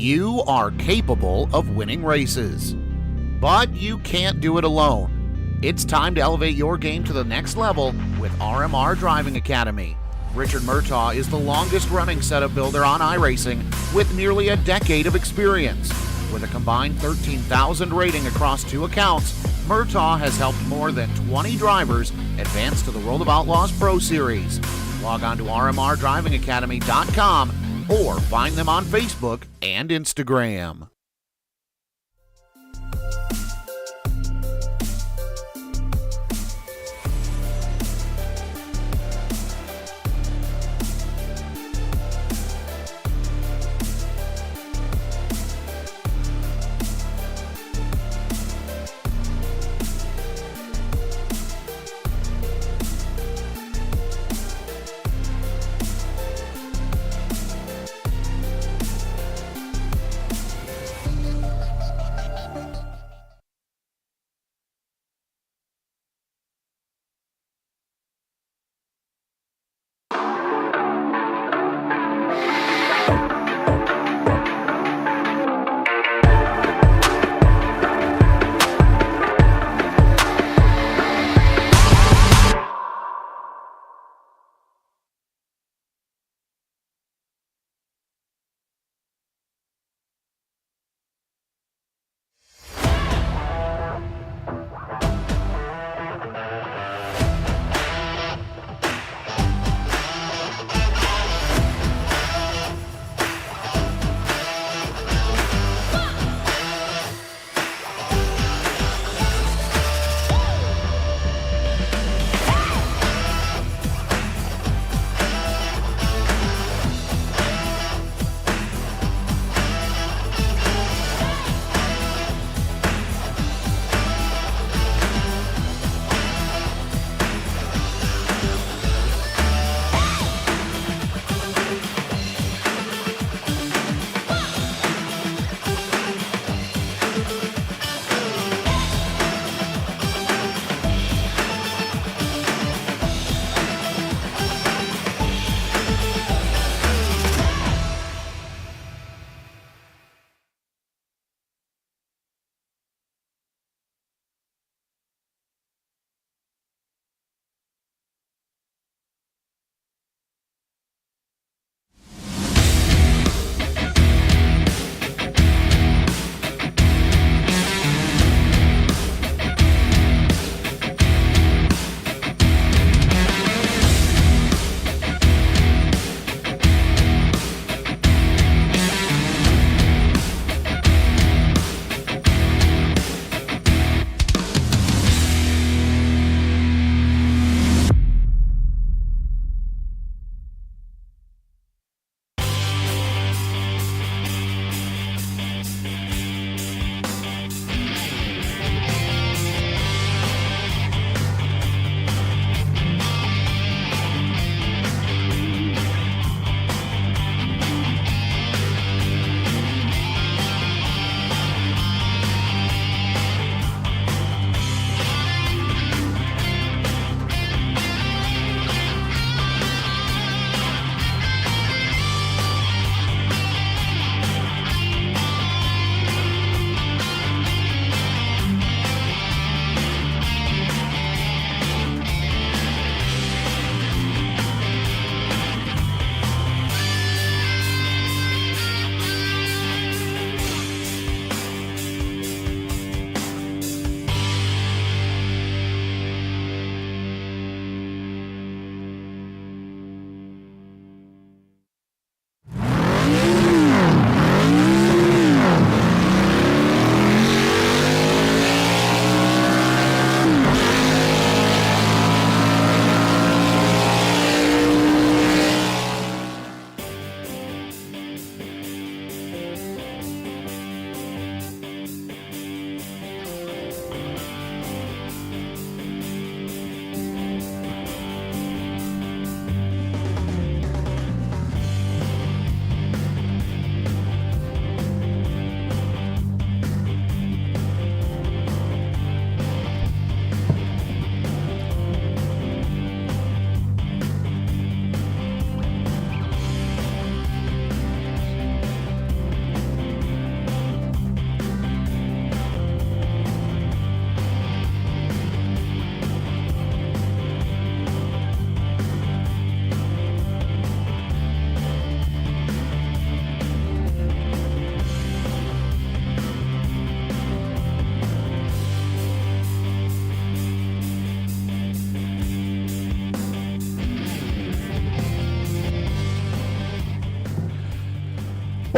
You are capable of winning races, but you can't do it alone. It's time to elevate your game to the next level with RMR Driving Academy. Richard Murtaugh is the longest-running setup builder on iRacing with nearly a decade of experience. With a combined 13,000 rating across 2 accounts, Murtaugh has helped more than 20 drivers advance to the World of Outlaws Pro Series. Log on to rmrdrivingacademy.com or find them on Facebook and Instagram.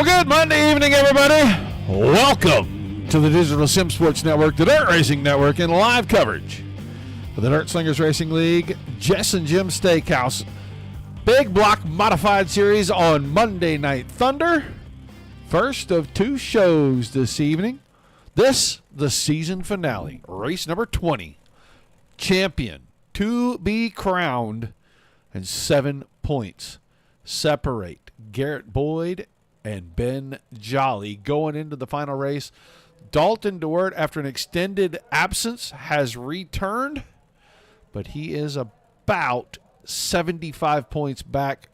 Well, good Monday evening, everybody. Welcome to the Digital Sim Sports Network, the Dirt Racing Network, and live coverage of the Dirt Slingers Racing League Jess&Jims Steakhouse Big Block Modified Series on Monday Night Thunder. First of two shows this evening. This, the season finale, race number 20. Champion to be crowned, and 7 points separate Garrett Boyd and Ben Jolly going into the final race. Dalton DeWert, after an extended absence, has returned, but he is about 75 points back,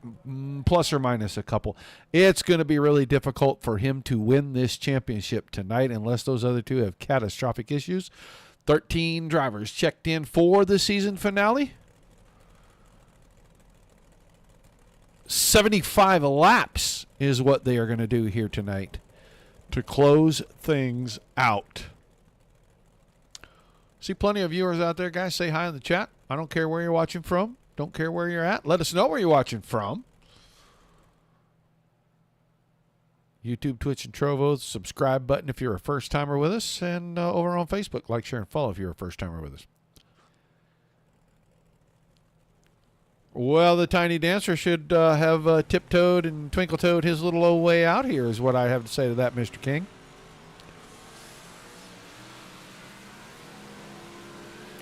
plus or minus a couple. It's going to be really difficult for him to win this championship tonight unless those other two have catastrophic issues. 13 drivers checked in for the season finale. 75 laps is what they are going to do here tonight to close things out. See plenty of viewers out there, guys. Say hi in the chat. I don't care where you're watching from. Don't care where you're at. Let us know where you're watching from. YouTube, Twitch, and Trovo. Subscribe button if you're a first-timer with us. And over on Facebook, like, share, and follow if you're a first-timer with us. Well, the Tiny Dancer should have tiptoed and twinkle-toed his little old way out here, is what I have to say to that, Mr. King.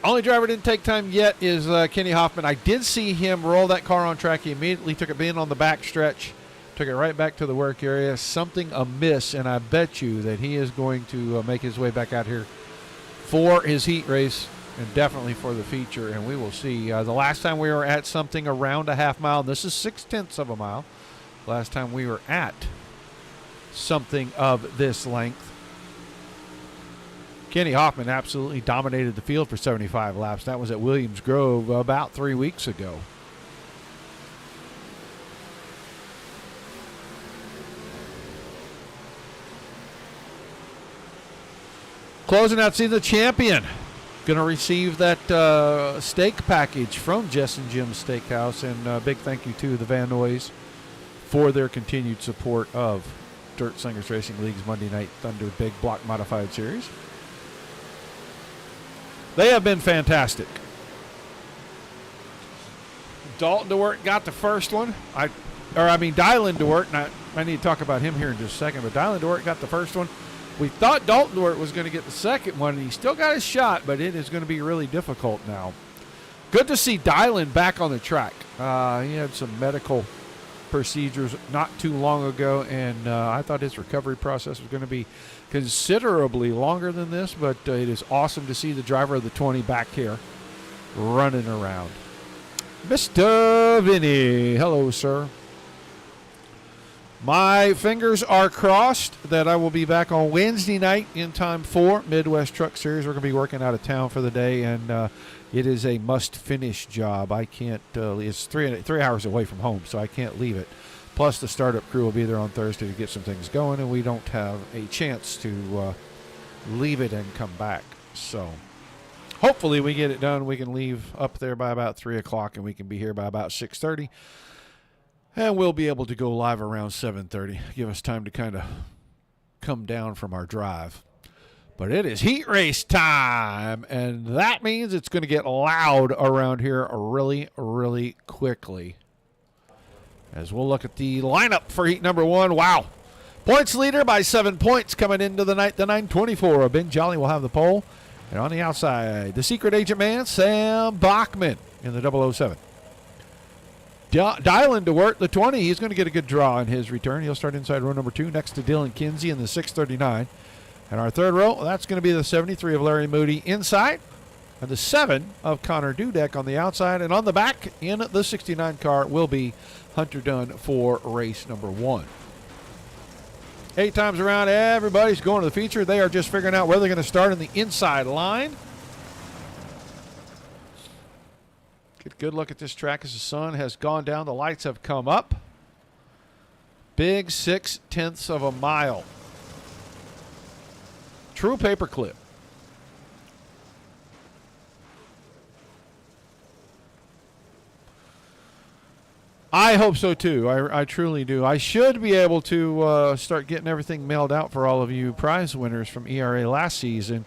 Only driver didn't take time yet is Kenny Hoffman. I did see him roll that car on track. He immediately took it in on the back stretch, took it right back to the work area. Something amiss, and I bet you that he is going to make his way back out here for his heat race. And definitely for the feature, and we will see. The last time we were at something around a half mile, and this is 0.6 of a mile. Last time we were at something of this length. Kenny Hoffman absolutely dominated the field for 75 laps. That was at Williams Grove about 3 weeks ago. Closing out season, the champion going to receive that steak package from Jess&Jims Steakhouse, and a big thank you to the Van Noys for their continued support of Dirt Slingers Racing League's Monday Night Thunder Big Block Modified Series. They have been fantastic. Dalton DeWert got the first one. Dylan DeWert, and I need to talk about him here in just a second, but Dylan DeWert got the first one. We thought Dalton DeWert was going to get the second one, and he still got his shot, but it is going to be really difficult now. Good to see Dylan back on the track. He had some medical procedures not too long ago, and I thought his recovery process was going to be considerably longer than this, but it is awesome to see the driver of the 20 back here running around. Mr. Vinny, hello, sir. My fingers are crossed that I will be back on Wednesday night in time for Midwest Truck Series. We're going to be working out of town for the day, and it is a must-finish job. I can't it's 3 hours away from home, so I can't leave it. Plus, the startup crew will be there on Thursday to get some things going, and we don't have a chance to leave it and come back. So hopefully we get it done. We can leave up there by about 3 o'clock, and we can be here by about 6:30. And we'll be able to go live around 7:30. Give us time to kind of come down from our drive. But it is heat race time, and that means it's going to get loud around here really, really quickly. As we'll look at the lineup for heat number 1. Wow. Points leader by 7 points coming into the night. The 924. Ben Jolly will have the pole. And on the outside, the secret agent man, Sam Bachman in the 007. Dylan DeWert, the 20, he's going to get a good draw in his return. He'll start inside row number 2 next to Dylan Kinsey in the 639. And our third row, that's going to be the 73 of Larry Moody inside, and the 7 of Connor Dudek on the outside. And on the back in the 69 car will be Hunter Dunn for race number 1. 8 times around, everybody's going to the feature. They are just figuring out where they're going to start in the inside line. Get a good look at this track as the sun has gone down. The lights have come up. Big 0.6 of a mile. True paperclip. I hope so too. I truly do. I should be able to start getting everything mailed out for all of you prize winners from ERA last season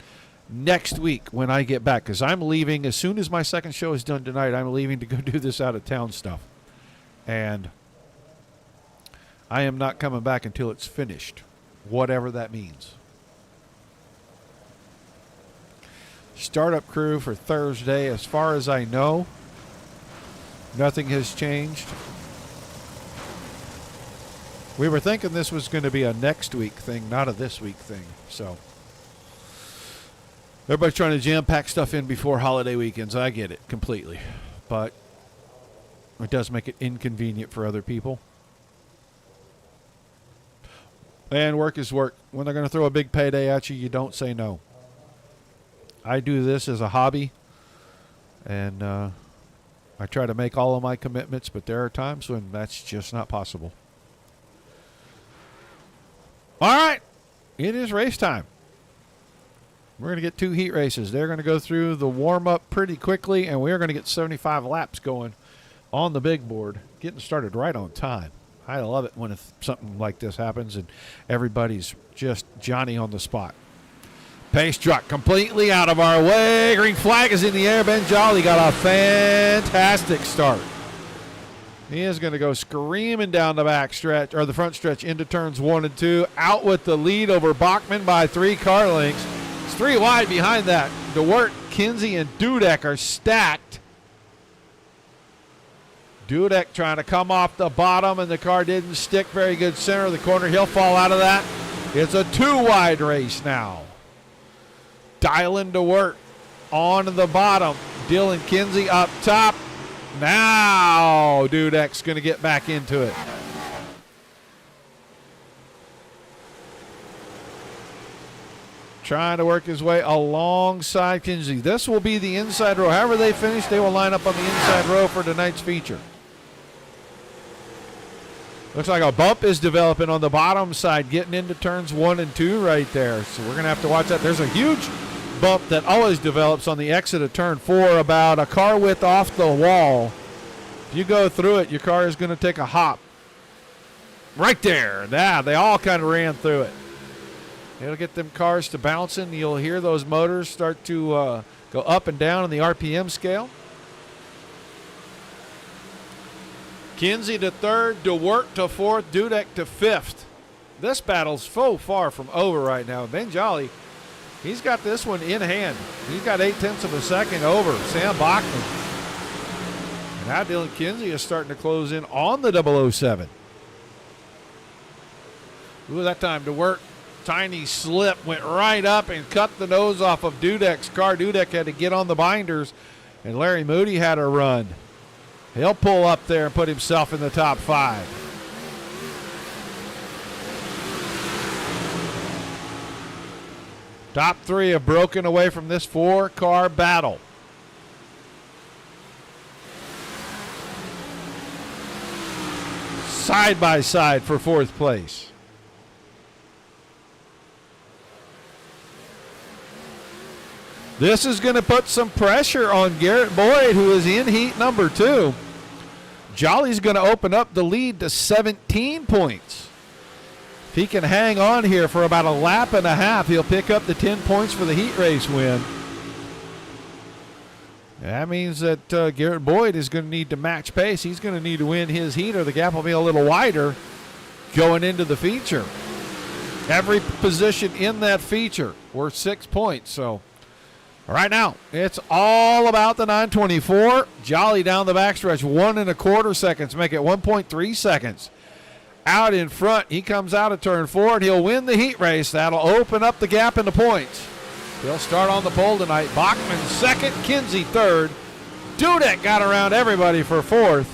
next week when I get back, because I'm leaving as soon as my second show is done tonight. I'm leaving to go do this out of town stuff, and I am not coming back until it's finished, whatever that means. Startup crew for Thursday, as far as I know, nothing has changed. We were thinking this was going to be a next week thing, not a this week thing. So everybody's trying to jam pack stuff in before holiday weekends. I get it completely, but it does make it inconvenient for other people. And work is work. When they're going to throw a big payday at you, you don't say no. I do this as a hobby, and I try to make all of my commitments, but there are times when that's just not possible. All right, it is race time. We're going to get 2 heat races. They're going to go through the warm-up pretty quickly, and we're going to get 75 laps going on the big board, getting started right on time. I love it when something like this happens and everybody's just Johnny on the spot. Pace truck completely out of our way. Green flag is in the air. Ben Jolly got a fantastic start. He is going to go screaming down the back stretch, or the front stretch, into turns 1 and 2. Out with the lead over Bachman by 3 car lengths. It's 3 wide behind that. DeWert, Kinsey, and Dudek are stacked. Dudek trying to come off the bottom, and the car didn't stick very good center of the corner. He'll fall out of that. It's a 2-wide race now. Dylan DeWert on the bottom. Dylan Kinsey up top. Now Dudek's going to get back into it. Trying to work his way alongside Kinsey. This will be the inside row. However they finish, they will line up on the inside row for tonight's feature. Looks like a bump is developing on the bottom side, getting into turns 1 and 2 right there. So we're going to have to watch that. There's a huge bump that always develops on the exit of turn 4, about a car width off the wall. If you go through it, your car is going to take a hop. Right there. Nah, they all kind of ran through it. It'll get them cars to bouncing. You'll hear those motors start to go up and down on the RPM scale. Kinsey to 3rd, DeWert to 4th, Dudek to 5th. This battle's so far from over right now. Ben Jolly, he's got this one in hand. He's got 0.8 of a second over Sam Bachman. And now Dylan Kinsey is starting to close in on the 007. Ooh, that time DeWert, tiny slip, went right up and cut the nose off of Dudek's car. Dudek had to get on the binders, and Larry Moody had a run. He'll pull up there and put himself in the top 5. Top 3 have broken away from this 4-car battle. Side by side for 4th place. This is going to put some pressure on Garrett Boyd, who is in heat number 2. Jolly's going to open up the lead to 17 points. If he can hang on here for about a lap and a half, he'll pick up the 10 points for the heat race win. That means that Garrett Boyd is going to need to match pace. He's going to need to win his heat, or the gap will be a little wider going into the feature. Every position in that feature worth 6 points, so right now, it's all about the 924. Jolly down the backstretch, 1 1/4 seconds, make it 1.3 seconds. Out in front, he comes out of turn 4, and he'll win the heat race. That'll open up the gap in the points. He'll start on the pole tonight. Bachman 2nd, Kinsey 3rd. Dudek got around everybody for 4th.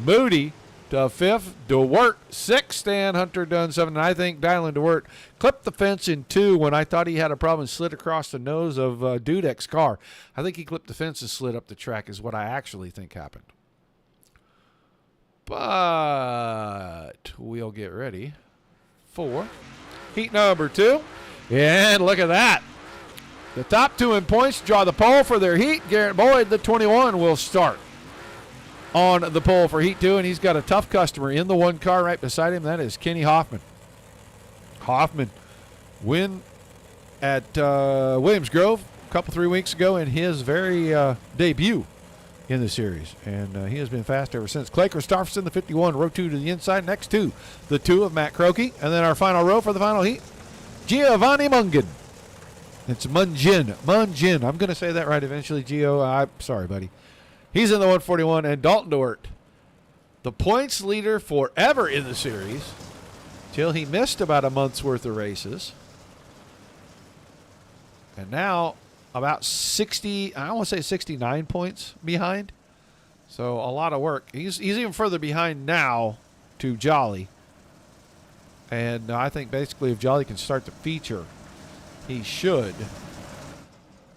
Moody to 5th, DeWert 6th, and Hunter Dunn 7th. And I think Dylan DeWert clipped the fence in 2 when I thought he had a problem and slid across the nose of Dudek's car. I think he clipped the fence and slid up the track is what I actually think happened. But we'll get ready for heat number 2. And look at that. The top 2 in points draw the pole for their heat. Garrett Boyd, the 21, will start. on the pole for Heat 2, and he's got a tough customer in the one car right beside him. That is Kenny Hoffman. Hoffman win at Williams Grove a couple, 3 weeks ago in his very debut in the series, and he has been fast ever since. Clay Christopherson, the 51, row 2 to the inside. Next two, the 2 of Matt Croakey, and then our final row for the final heat, Giovanni Mungin. It's Mungin. I'm going to say that right eventually, Gio. I'm sorry, buddy. He's in the 141, and Dalton Dewart, the points leader forever in the series, till he missed about a month's worth of races. And now about 60, I want to say 69 points behind. So a lot of work. He's even further behind now to Jolly. And I think basically if Jolly can start to feature, he should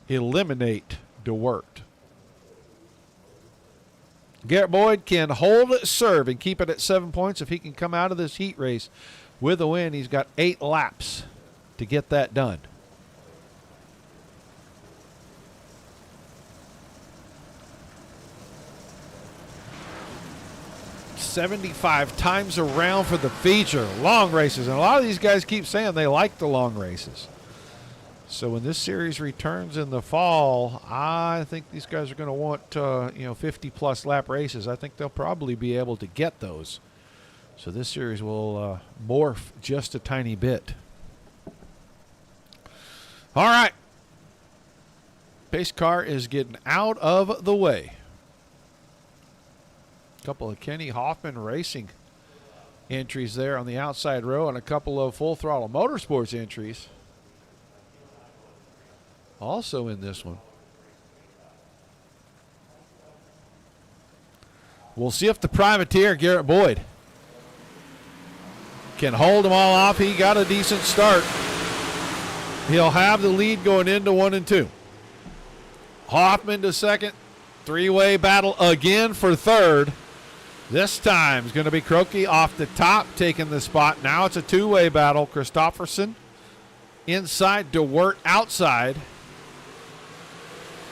eliminate DeWert. Garrett Boyd can hold it, serve, and keep it at 7 points. If he can come out of this heat race with a win, he's got 8 laps to get that done. $75 times around for the feature. Long races. And a lot of these guys keep saying they like the long races. So when this series returns in the fall, I think these guys are going to want 50-plus lap races. I think they'll probably be able to get those. So this series will morph just a tiny bit. All right. Pace car is getting out of the way. A couple of Kenny Hoffman Racing entries there on the outside row, and a couple of Full Throttle Motorsports entries also in this one. We'll see if the privateer, Garrett Boyd, can hold them all off. He got a decent start. He'll have the lead going into 1 and 2. Hoffman to second. Three-way battle again for third. This time is going to be Croakey off the top taking the spot. Now it's a two-way battle. Christopherson inside, DeWert outside.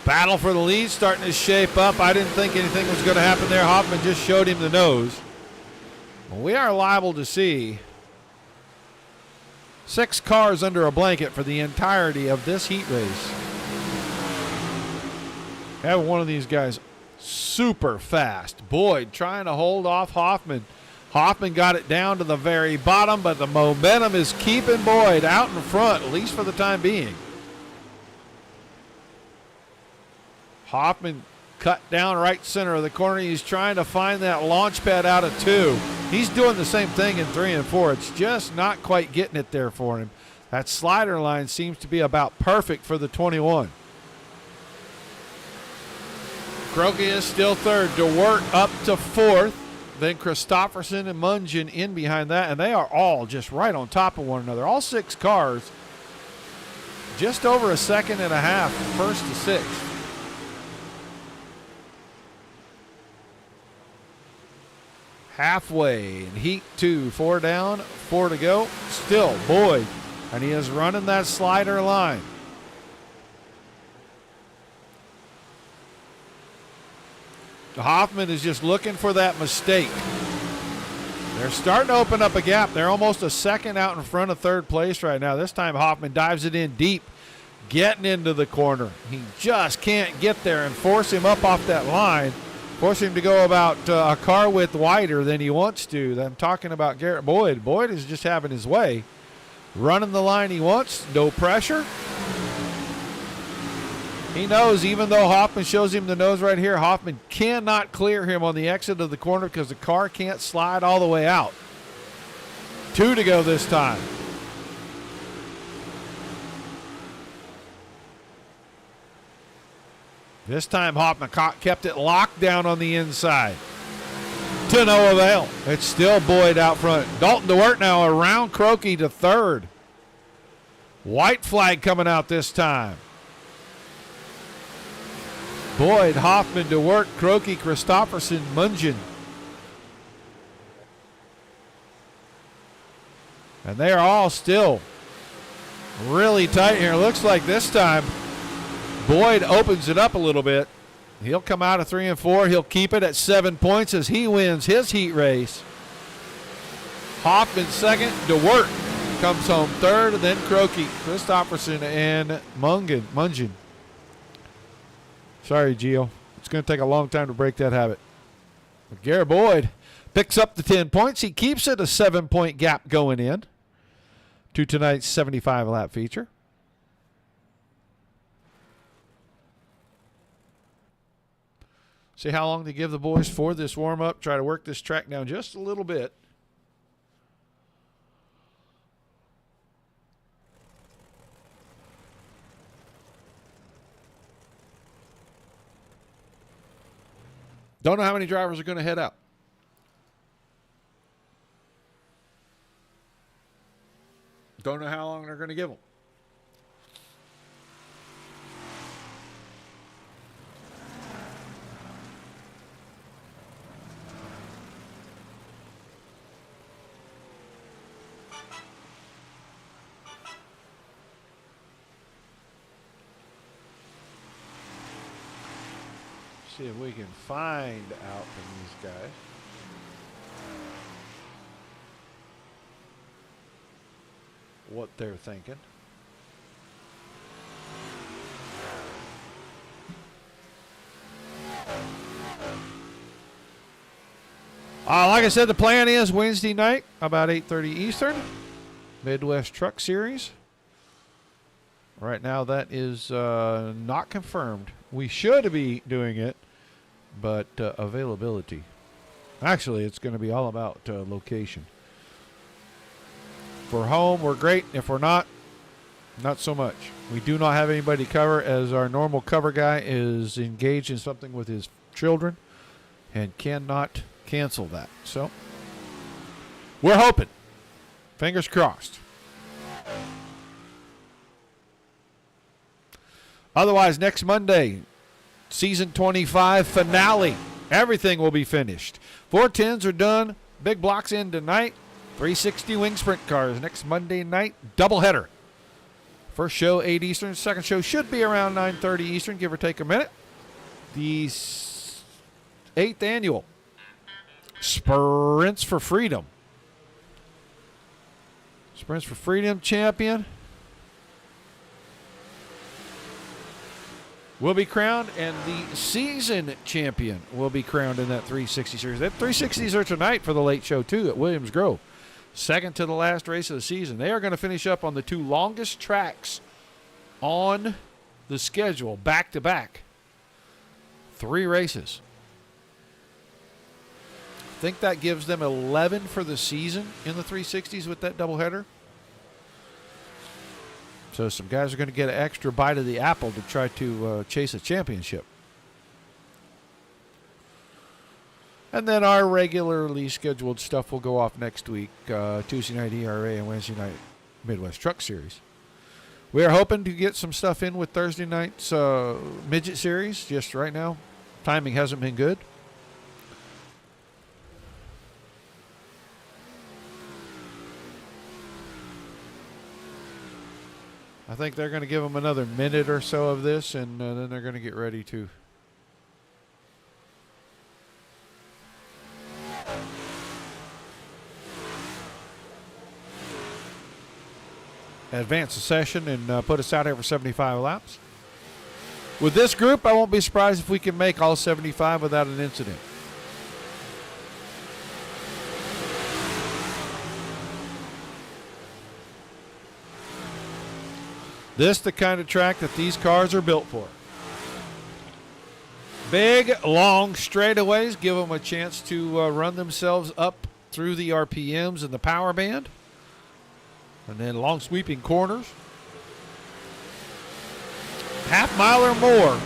Battle for the lead starting to shape up. I didn't think anything was going to happen there. Hoffman just showed him the nose. Well, we are liable to see 6 cars under a blanket for the entirety of this heat race. Have one of these guys super fast. Boyd trying to hold off Hoffman. Hoffman got it down to the very bottom, but the momentum is keeping Boyd out in front, at least for the time being. Hoffman cut down right center of the corner. He's trying to find that launch pad out of 2. He's doing the same thing in 3 and 4. It's just not quite getting it there for him. That slider line seems to be about perfect for the 21. Croakey is still third. DeWert up to 4th. Then Christopherson and Mungin in behind that, and they are all just right on top of one another. All 6 cars just over a second and a half, first to 6th. Halfway in heat 2, 4 down, 4 to go. Still Boyd, and he is running that slider line. Hoffman is just looking for that mistake. They're starting to open up a gap. They're almost a second out in front of third place right now. This time Hoffman dives it in deep, getting into the corner. He just can't get there and force him up off that line. Force him to go about a car width wider than he wants to. I'm talking about Garrett Boyd. Boyd is just having his way. Running the line he wants, no pressure. He knows even though Hoffman shows him the nose right here, Hoffman cannot clear him on the exit of the corner because the car can't slide all the way out. 2 to go this time. This time Hoffman kept it locked down on the inside. To no avail. It's still Boyd out front. Dalton DeWert now around Croakey to third. White flag coming out this time. Boyd, Hoffman, DeWert, Croakey, Christopherson, Mungin. And they are all still really tight here. Looks like this time Boyd opens it up a little bit. He'll come out of 3 and 4. He'll keep it at 7 points as he wins his heat race. Hoffman second. DeWert comes home third, and then Croakey, Christopherson, and Mungen. Sorry, Gio. It's going to take a long time to break that habit. But Garrett Boyd picks up the 10 points. He keeps it a 7-point gap going in to tonight's 75-lap feature. See how long they give the boys for this warm-up. Try to work this track down just a little bit. Don't know how many drivers are going to head out. Don't know how long they're going to give them. See if we can find out from these guys. What they're thinking. Like I said, the plan is Wednesday night, about 8:30 Eastern, Midwest Truck Series. Right now, that is not confirmed. We should be doing it, but availability. Actually, it's going to be all about location. If we're home, we're great. If we're not so much. We do not have anybody to cover, as our normal cover guy is engaged in something with his children and cannot cancel that. So, we're hoping. Fingers crossed. Otherwise, next Monday, season 25 finale. Everything will be finished. 410s are done. Big blocks in tonight. 360 wing sprint cars next Monday night. Doubleheader. First show 8 Eastern. Second show should be around 9:30 Eastern, give or take a minute. The 8th annual Sprints for Freedom. Sprints for Freedom champion will be crowned, and the season champion will be crowned in that 360 series. That 360s are tonight for the late show, too, at Williams Grove. Second to the last race of the season. They are going to finish up on the 2 longest tracks on the schedule, back-to-back. 3 races. I think that gives them 11 for the season in the 360s with that doubleheader. So some guys are going to get an extra bite of the apple to try to chase a championship. And then our regularly scheduled stuff will go off next week, Tuesday night ERA and Wednesday night Midwest Truck Series. We are hoping to get some stuff in with Thursday night's Midget Series. Just right now, timing hasn't been good. I think they're going to give them another minute or so of this, and then they're going to get ready to advance the session and put us out here for 75 laps. With this group, I won't be surprised if we can make all 75 without an incident. This the kind of track that these cars are built for. Big, long straightaways give them a chance to run themselves up through the RPMs and the power band. And then long sweeping corners. Half mile or more.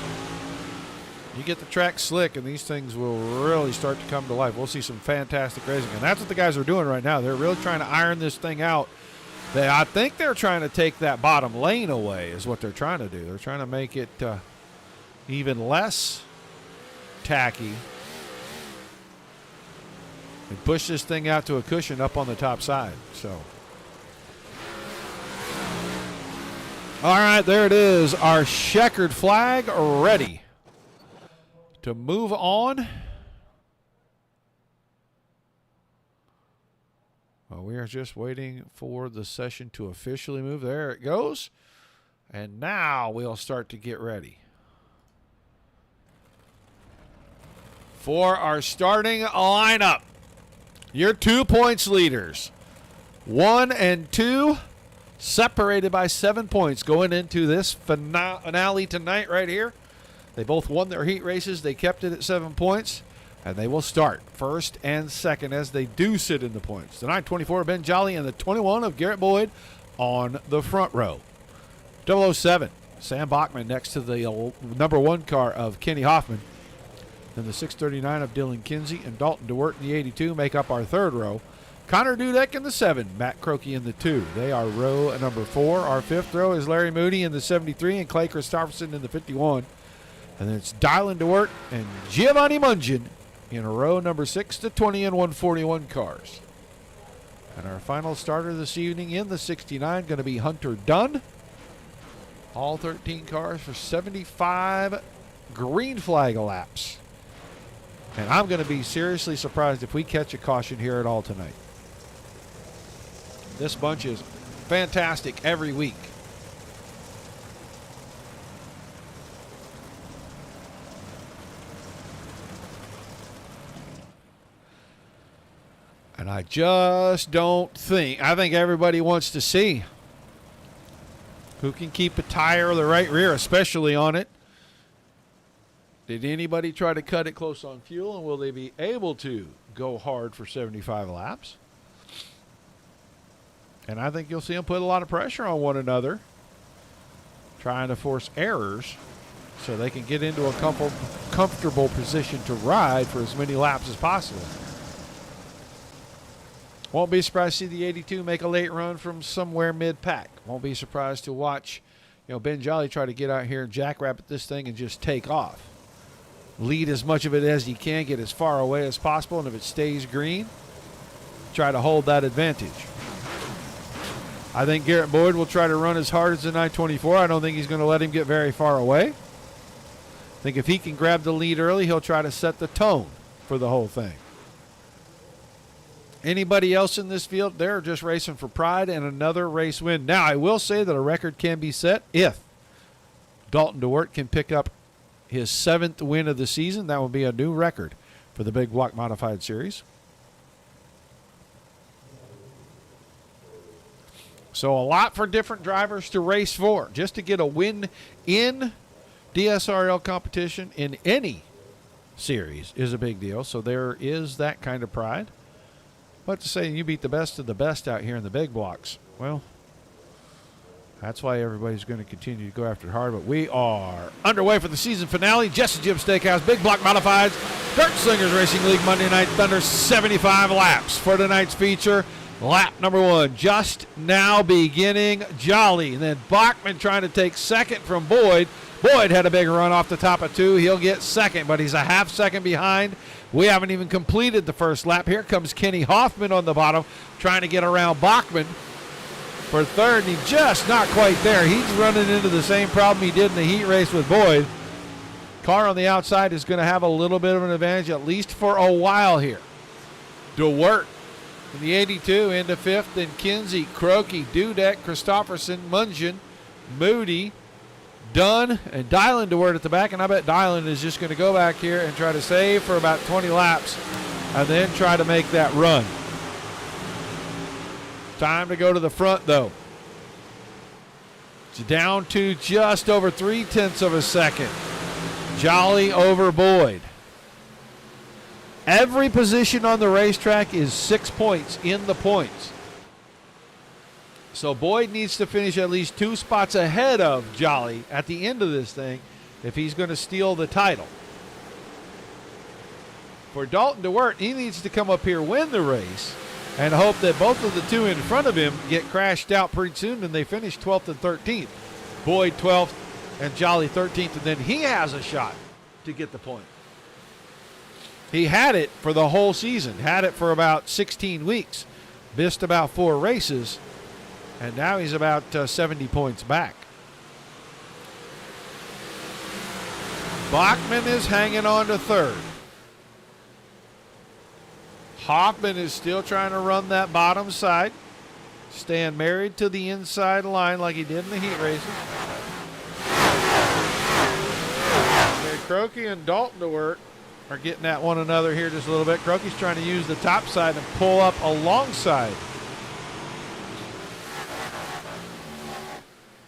You get the track slick, and these things will really start to come to life. We'll see some fantastic racing. And that's what the guys are doing right now. They're really trying to iron this thing out. I think they're trying to take that bottom lane away is what they're trying to do. They're trying to make it even less tacky and push this thing out to a cushion up on the top side. So, all right, there it is. Our checkered flag ready to move on. Well, we are just waiting for the session to officially move. There it goes. And now we'll start to get ready for our starting lineup. Your 2 points leaders, 1 and 2, separated by 7 points going into this finale tonight right here. They both won their heat races. They kept it at 7 points. And they will start first and second as they do sit in the points. The 924 of Ben Jolly and the 21 of Garrett Boyd on the front row. 007, Sam Bachman next to the number 1 car of Kenny Hoffman. Then the 639 of Dylan Kinsey and Dalton DeWert in the 82 make up our third row. Connor Dudek in the 7, Matt Croakey in the 2. They are row number 4. Our fifth row is Larry Moody in the 73 and Clay Christopherson in the 51. And then it's Dylan DeWert and Giovanni Mungin in row number 6 to 20 and 141 cars. And our final starter this evening in the 69 going to be Hunter Dunn. All 13 cars for 75 green flag laps. And I'm going to be seriously surprised if we catch a caution here at all tonight. This bunch is fantastic every week. And I just don't think, I think everybody wants to see who can keep a tire or the right rear, especially on it. Did anybody try to cut it close on fuel, and will they be able to go hard for 75 laps? And I think you'll see them put a lot of pressure on one another, trying to force errors so they can get into a comfortable position to ride for as many laps as possible. Won't be surprised to see the 82 make a late run from somewhere mid-pack. Won't be surprised to watch, Ben Jolly try to get out here and jackrabbit this thing and just take off. Lead as much of it as he can, get as far away as possible, and if it stays green, try to hold that advantage. I think Garrett Boyd will try to run as hard as the 924. I don't think he's going to let him get very far away. I think if he can grab the lead early, he'll try to set the tone for the whole thing. Anybody else in this field, they're just racing for pride and another race win. Now, I will say that a record can be set if Dalton DeWert can pick up his 7th win of the season. That will be a new record for the Big Block Modified Series. So a lot for different drivers to race for. Just to get a win in DSRL competition in any series is a big deal. So there is that kind of pride. But to say you beat the best of the best out here in the big blocks, well, that's why everybody's going to continue to go after it hard. But we are underway for the season finale. Jess&Jims Steakhouse, Big Block Modifieds, Dirt Slingers Racing League Monday Night Thunder, 75 laps for tonight's feature. Lap number 1, just now beginning. Jolly, and then Bachman trying to take second from Boyd. Boyd had a big run off the top of 2. He'll get second, but he's a half second behind. We haven't even completed the first lap. Here comes Kenny Hoffman on the bottom, trying to get around Bachman for third, and he's just not quite there. He's running into the same problem he did in the heat race with Boyd. Car on the outside is going to have a little bit of an advantage, at least for a while here. DeWert in the 82 into 5th, then Kinsey, Croakey, Dudek, Christopherson, Mungin, Moody, Dunn, and Dylan DeWert at the back. And I bet Dylan is just going to go back here and try to save for about 20 laps and then try to make that run. Time to go to the front, though. It's down to just over 0.3 of a second. Jolly over Boyd. Every position on the racetrack is 6 points in the points. So Boyd needs to finish at least 2 spots ahead of Jolly at the end of this thing if he's going to steal the title. For Dalton DeWert, he needs to come up here, win the race, and hope that both of the 2 in front of him get crashed out pretty soon, and they finish 12th and 13th. Boyd 12th and Jolly 13th, and then he has a shot to get the point. He had it for the whole season, had it for about 16 weeks, missed about 4 races, and now he's about 70 points back. Bachman is hanging on to third. Hoffman is still trying to run that bottom side. Staying married to the inside line like he did in the heat races. Croaky and Dalton DeWert are getting at one another here just a little bit. Croaky's trying to use the top side and pull up alongside.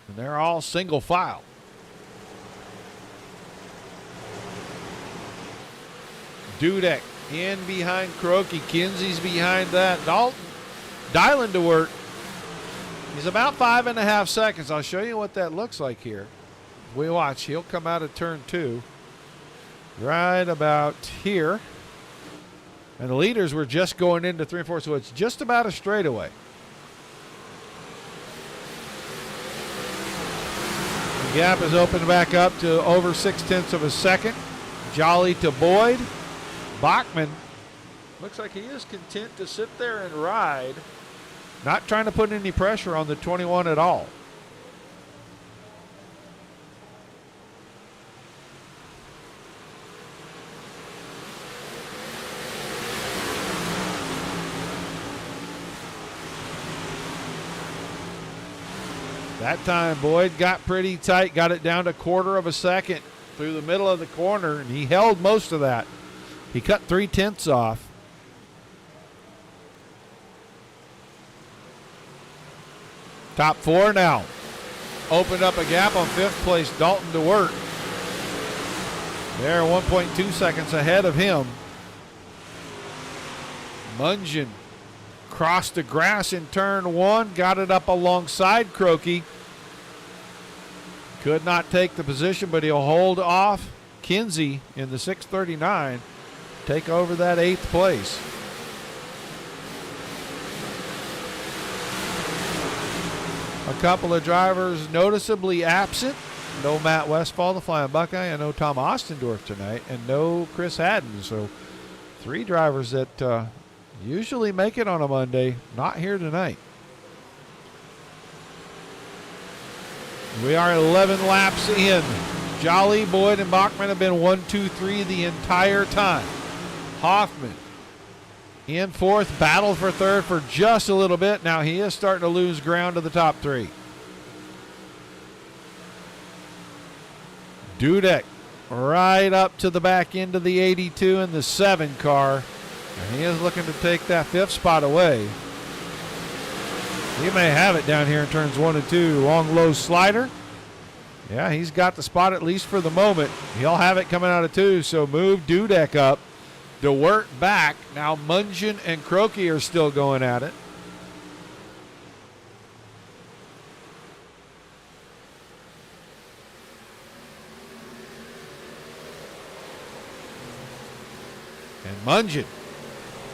And they're all single file. Dudek in behind Croaky. Kinsey's behind that. Dylan DeWert. He's about 5.5 seconds. I'll show you what that looks like here. We watch. He'll come out of turn 2. Right about here. And the leaders were just going into 3 and 4, so it's just about a straightaway. The gap is opened back up to over 0.6 of a second. Jolly to Boyd. Bachman looks like he is content to sit there and ride. Not trying to put any pressure on the 21 at all. That time Boyd got pretty tight, got it down to 1/4 of a second through the middle of the corner, and he held most of that. He cut 0.3 off. Top 4 now. Opened up a gap on 5th place, Dalton DeWert. They're 1.2 seconds ahead of him. Mungian crossed the grass in turn 1, got it up alongside Croaky. Could not take the position, but he'll hold off Kinsey in the 6:39, take over that 8th place. A couple of drivers noticeably absent. No Matt Westfall, the Flying Buckeye, and no Tom Ostendorf tonight, and no Chris Haddon. So 3 drivers that usually make it on a Monday, not here tonight. We are 11 laps in. Jolly, Boyd, and Bachman have been 1, 2, 3 the entire time. Hoffman in 4th, battled for 3rd for just a little bit. Now he is starting to lose ground to the top 3. Dudek right up to the back end of the 82 in the 7 car. And he is looking to take that 5th spot away. He may have it down here in turns 1 and 2. Long, low slider. Yeah, he's got the spot at least for the moment. He'll have it coming out of 2, so move Dudek up. DeWert back. Now Mungian and Croaky are still going at it. And Mungian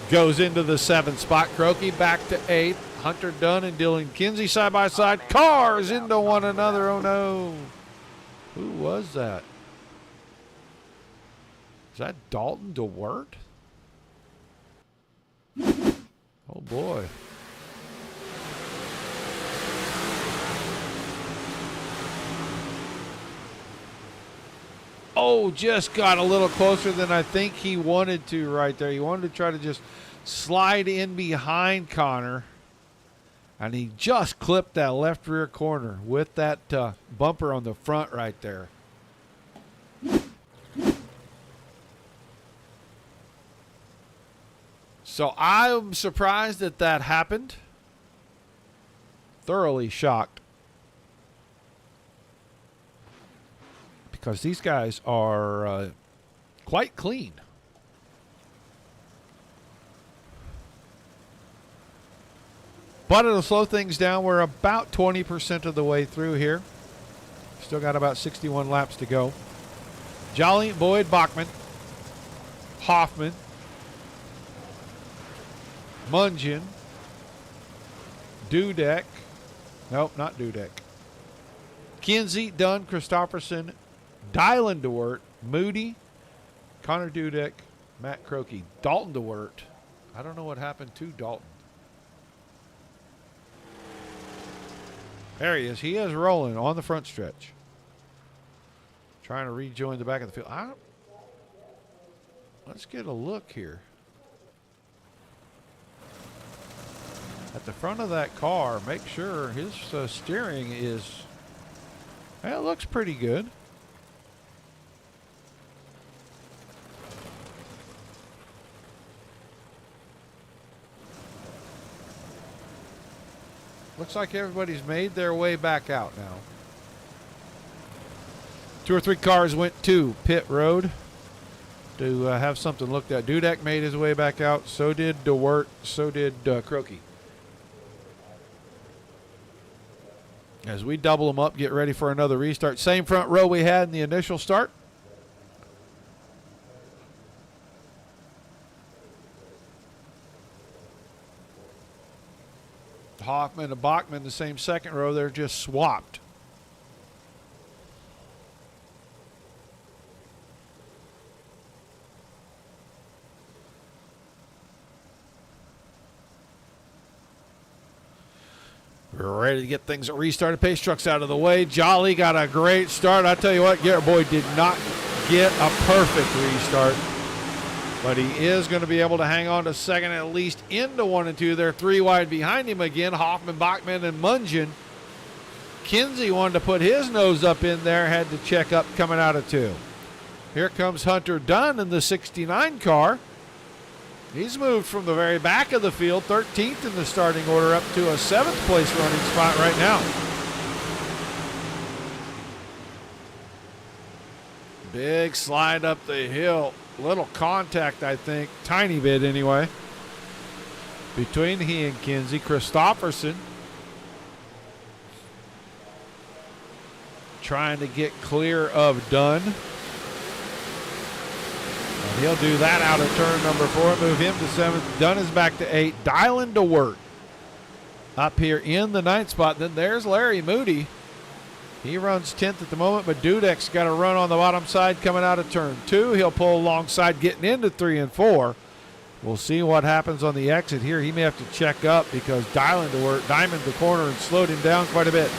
goes into the 7th spot. Croaky back to 8th. Hunter Dunn and Dylan Kinsey side by side. Cars into one another. Oh no. Who was that? Is that Dalton DeWert? Oh boy. Oh, just got a little closer than I think he wanted to right there. He wanted to try to just slide in behind Connor. And he just clipped that left rear corner with that bumper on the front right there. So I'm surprised that that happened. Thoroughly shocked. Because these guys are quite clean. But it'll slow things down. We're about 20% of the way through here. Still got about 61 laps to go. Jolly, Boyd, Bachman, Hoffman, Mungian, Dudek. Nope, not Dudek. Kinsey, Dunn, Christopherson, Dylan DeWert, Moody, Connor Dudek, Matt Croaky, Dalton DeWert. I don't know what happened to Dalton. There he is. He is rolling on the front stretch. Trying to rejoin the back of the field. Let's get a look here. At the front of that car, make sure his steering is, well, it looks pretty good. Looks like everybody's made their way back out now. 2 or 3 cars went to pit road to have something looked at. Dudek made his way back out. So did DeWert. So did Croaky. As we double them up, get ready for another restart. Same front row we had in the initial start. Hoffman and Bachman, the same second row. They're just swapped. We're ready to get things restarted. Pace truck's out of the way. Jolly got a great start. I tell you what, Garrett Boyd did not get a perfect restart, but he is going to be able to hang on to second, at least into 1 and 2. They're 3 wide behind him again. Hoffman, Bachman, and Mungin. Kinsey wanted to put his nose up in there, had to check up coming out of 2. Here comes Hunter Dunn in the 69 car. He's moved from the very back of the field, 13th in the starting order, up to a 7th place running spot right now. Big slide up the hill. Little contact, I think. Tiny bit, anyway. Between he and Kinsey. Christopherson trying to get clear of Dunn. And he'll do that out of turn number 4. Move him to 7th. Dunn is back to 8. Dylan DeWert up here in the 9th spot. Then there's Larry Moody. He runs 10th at the moment, but Dudek's got a run on the bottom side coming out of turn 2. He'll pull alongside getting into 3 and 4. We'll see what happens on the exit here. He may have to check up because Dylan DeWert diamonded the corner and slowed him down quite a bit.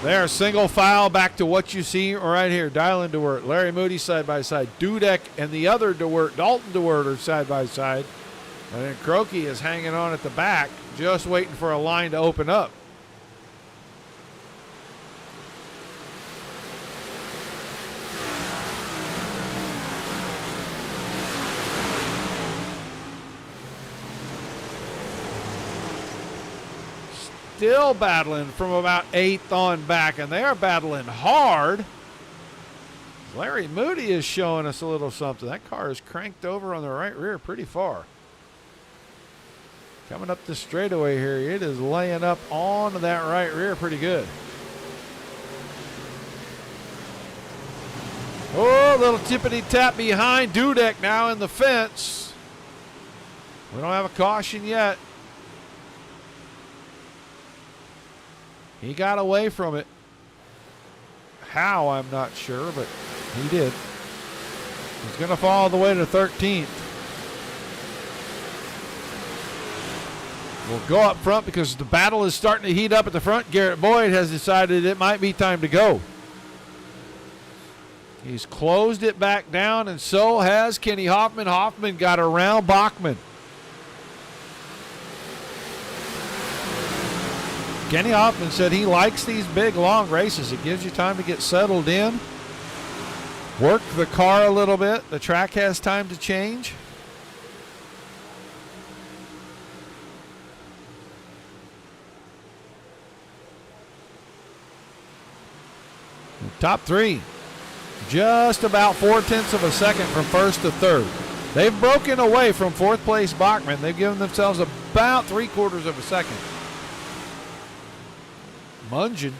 There, single file back to what you see right here. Dylan DeWert, Larry Moody side by side. Dudek and the other DeWert, Dalton DeWert, are side by side. And then Croaky is hanging on at the back, just waiting for a line to open up. Still battling from about 8th on back, and they are battling hard. Larry Moody is showing us a little something. That car is cranked over on the right rear pretty far. Coming up the straightaway here, it is laying up on that right rear pretty good. Oh, little tippity tap behind. Dudek now in the fence. We don't have a caution yet. He got away from it. How, I'm not sure, but he did. He's going to fall all the way to 13th. We'll go up front because the battle is starting to heat up at the front. Garrett Boyd has decided it might be time to go. He's closed it back down, and so has Kenny Hoffman. Hoffman got around Bachman. Kenny Hoffman said he likes these big, long races. It gives you time to get settled in, work the car a little bit. The track has time to change. The top 3, just about 0.4 of a second from 1st to 3rd. They've broken away from 4th place Bachman. They've given themselves about 3/4 of a second. Mungin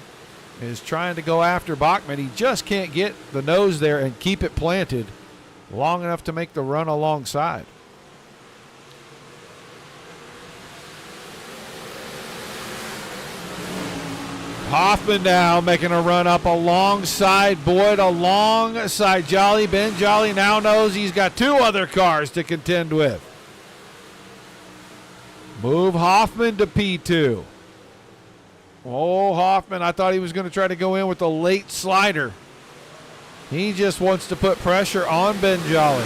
is trying to go after Bachman. He just can't get the nose there and keep it planted long enough to make the run alongside. Hoffman now making a run up alongside Boyd, alongside Jolly. Ben Jolly now knows he's got 2 other cars to contend with. Move Hoffman to P2. Oh, Hoffman, I thought he was going to try to go in with a late slider. He just wants to put pressure on Ben Jolly.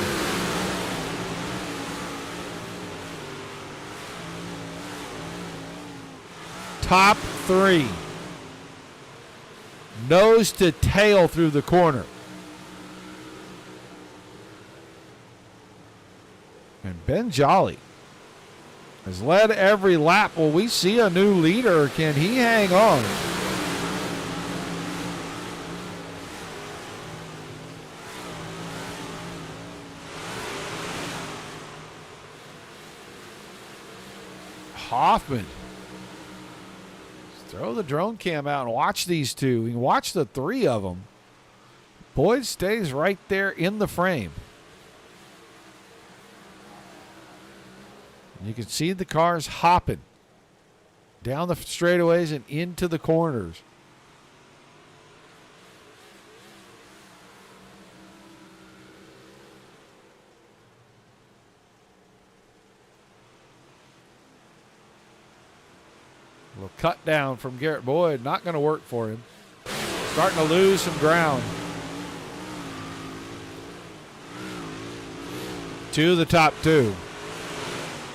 Top three. Nose to tail through the corner. And Ben Jolly has led every lap. Will we see a new leader, or can he hang on? Hoffman. Throw the drone cam out and watch these two. You can watch the three of them. Boyd stays right there in the frame. You can see the cars hopping down the straightaways and into the corners. A little cut down from Garrett Boyd. Not going to work for him. Starting to lose some ground. To the top two.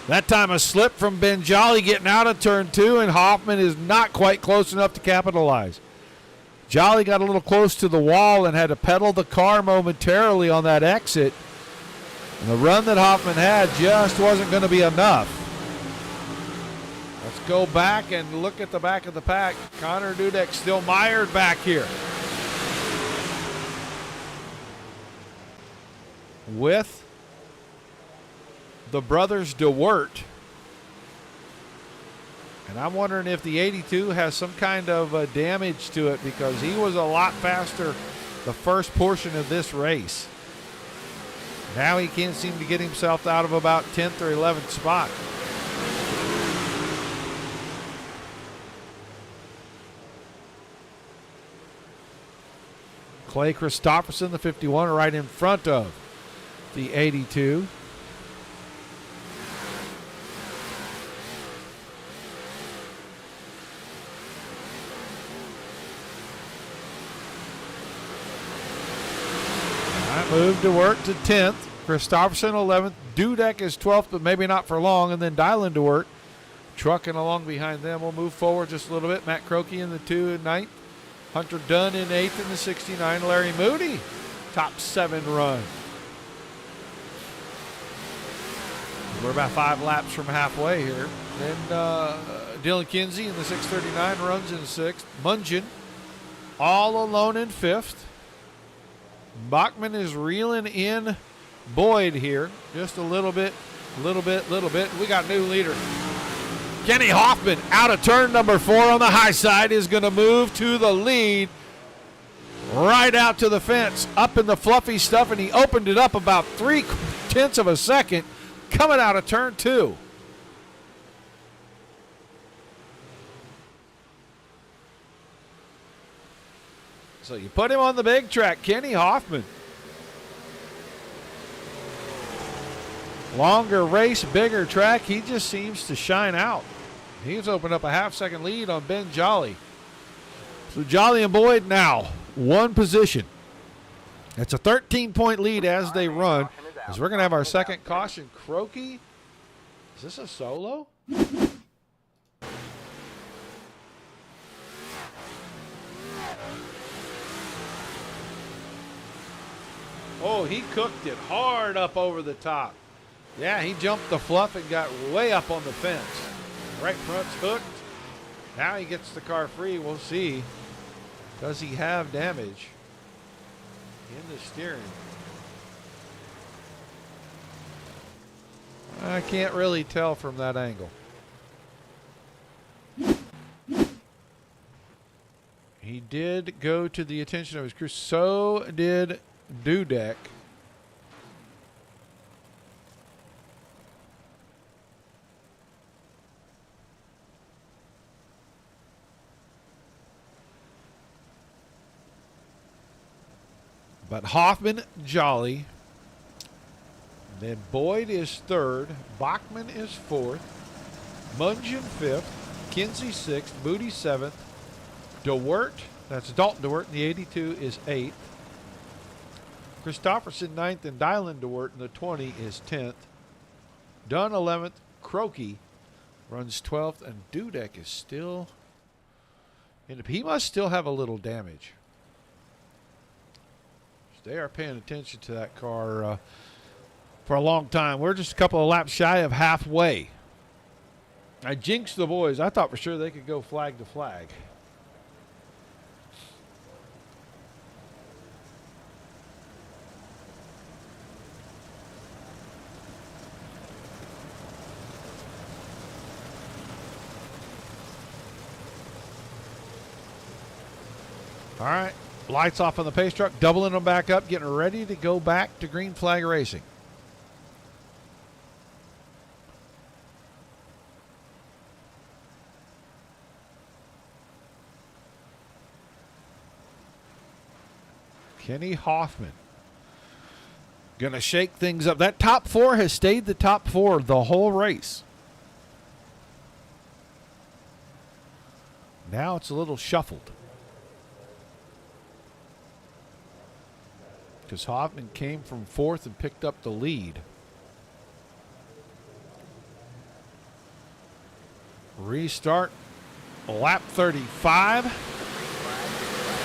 That time a slip from Ben Jolly getting out of turn two, and Hoffman is not quite close enough to capitalize. Jolly got a little close to the wall and had to pedal the car momentarily on that exit. And the run that Hoffman had just wasn't going to be enough. Let's go back and look at the back of the pack. Connor Dudek still mired back here. With the brothers DeWert. And I'm wondering if the 82 has some kind of damage to it, because he was a lot faster the first portion of this race. Now he can't seem to get himself out of about 10th or 11th spot. Clay Christopherson, the 51, right in front of the 82. Moved to work to 10th. Christopherson 11th. Dudek is 12th, but maybe not for long. And then Dylan to work. Trucking along behind them. We'll move forward just a little bit. Matt Croakey in the 2 and 9th. Hunter Dunn in 8th in the 69. Larry Moody, top 7 run. We're about 5 laps from halfway here. Then Dylan Kinsey in the 639 runs in 6th. Mungin all alone in 5th. Bachman is reeling in Boyd here. Just a little bit. We got a new leader. Kenny Hoffman out of turn number 4 on the high side is going to move to the lead. Right out to the fence. Up in the fluffy stuff, and he opened it up about 0.3 of a second coming out of turn 2. So you put him on the big track, Kenny Hoffman. Longer race, bigger track. He just seems to shine out. He's opened up a half-second lead on Ben Jolly. So Jolly and Boyd now, 1 position. It's a 13-point lead as they run. As we're going to have our second caution. Croakey, is this a solo? Oh, he cooked it hard up over the top. Yeah, he jumped the fluff and got way up on the fence. Right front's hooked. Now he gets the car free. We'll see. Does he have damage in the steering? I can't really tell from that angle. He did go to the attention of his crew. So did Dudek. But Hoffman, Jolly. Then Boyd is 3rd. Bachman is 4th. Mungin 5th. Kinsey 6th. Moody 7th. DeWert, that's Dalton DeWert in the 82 is 8th. Christopherson 9th and Dylan DeWert in the 20 is 10th. Dunn 11th. Croakey runs 12th, and Dudek is still in. He must still have a little damage. They are paying attention to that car for a long time. We're just a couple of laps shy of halfway. I jinxed the boys. I thought for sure they could go flag to flag. All right, lights off on the pace truck, doubling them back up, getting ready to go back to green flag racing. Kenny Hoffman going to shake things up. That top four has stayed the top four the whole race. Now it's a little shuffled, because Hoffman came from 4th and picked up the lead. Restart, lap 35.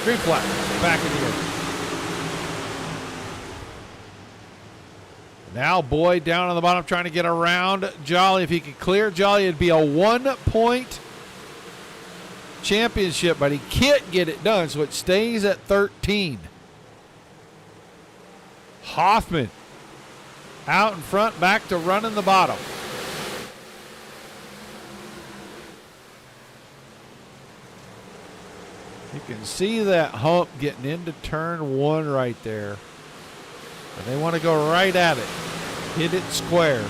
Green flag, back in the air. Now Boyd down on the bottom trying to get around Jolly. If he could clear Jolly, it'd be a 1-point championship, but he can't get it done, so it stays at 13. Hoffman out in front, back to running the bottom. You can see that hump getting into turn 1 right there. And they want to go right at it. Hit it square.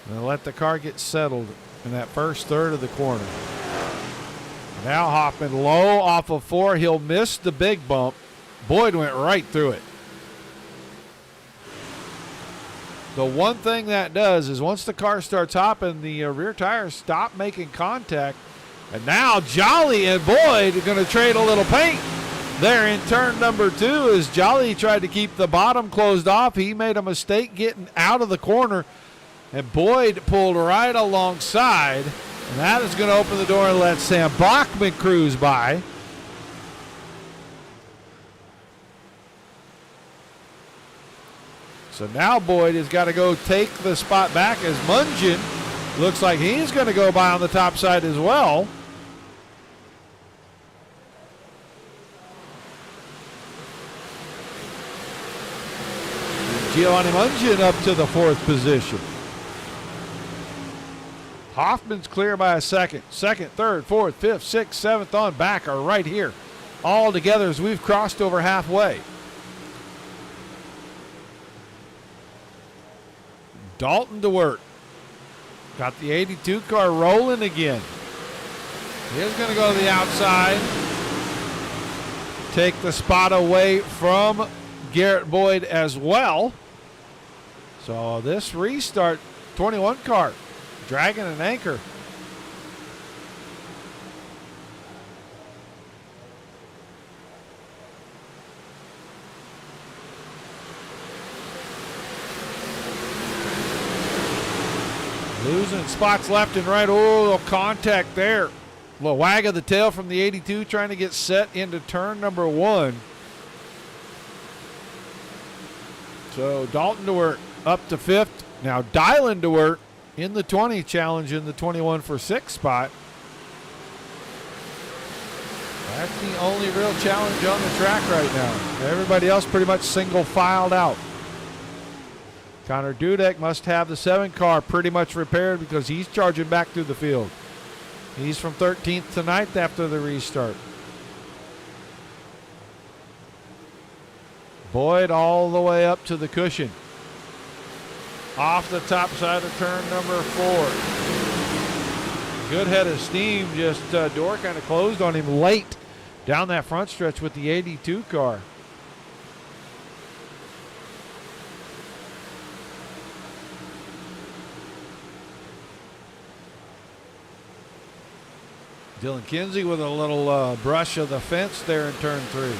And let the car get settled in that first third of the corner. Now Hoffman low off of 4. He'll miss the big bump. Boyd went right through it. The one thing that does is once the car starts hopping, the rear tires stop making contact. And now Jolly and Boyd are going to trade a little paint there in turn number 2 as Jolly tried to keep the bottom closed off. He made a mistake getting out of the corner, and Boyd pulled right alongside. And that is going to open the door and let Sam Bachman cruise by. So now Boyd has got to go take the spot back as Mungin looks like he's going to go by on the top side as well. Giovanni Mungin up to the 4th position. Hoffman's clear by a second. 2nd, 3rd, 4th, 5th, 6th, 7th on back are right here. All together as we've crossed over halfway. Dalton DeWert got the 82 car rolling again. He's going to go to the outside. Take the spot away from Garrett Boyd as well. So this restart, 21 car, dragging an anchor. Losing spots left and right. Oh, little contact there. Little wag of the tail from the 82 trying to get set into turn number 1. So Dalton DeWert up to 5th. Now Dylan DeWert in the 20 challenge in the 21 for 6th spot. That's the only real challenge on the track right now. Everybody else pretty much single filed out. Connor Dudek must have the 7 car pretty much repaired because he's charging back through the field. He's from 13th to 9th after the restart. Boyd all the way up to the cushion. Off the top side of turn number 4. Good head of steam, just door kind of closed on him late down that front stretch with the 82 car. Dylan Kinsey with a little brush of the fence there in turn 3.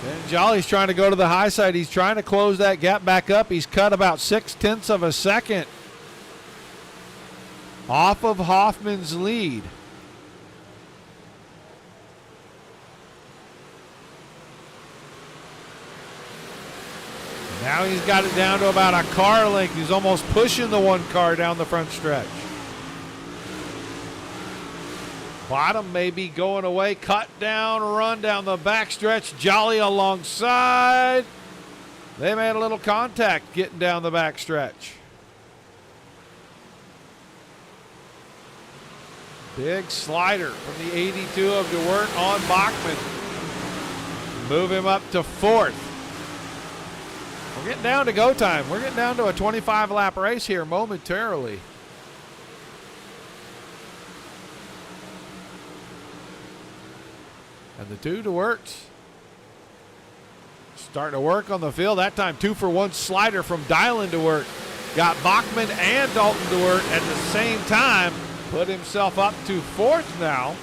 Ben Jolly's trying to go to the high side. He's trying to close that gap back up. He's cut about 0.6 of a second off of Hoffman's lead. Now he's got it down to about a car length. He's almost pushing the 1 car down the front stretch. Bottom may be going away. Cut down, run down the back stretch. Jolly alongside. They made a little contact getting down the back stretch. Big slider from the 82 of DeWert on Bachman. Move him up to 4th. We're getting down to go time. We're getting down to a 25-lap race here momentarily. And the 2 DeWerts starting to work on the field. That time 2-for-1 slider from Dylan DeWert. Got Bachman and Dalton DeWert at the same time. Put himself up to 4th now.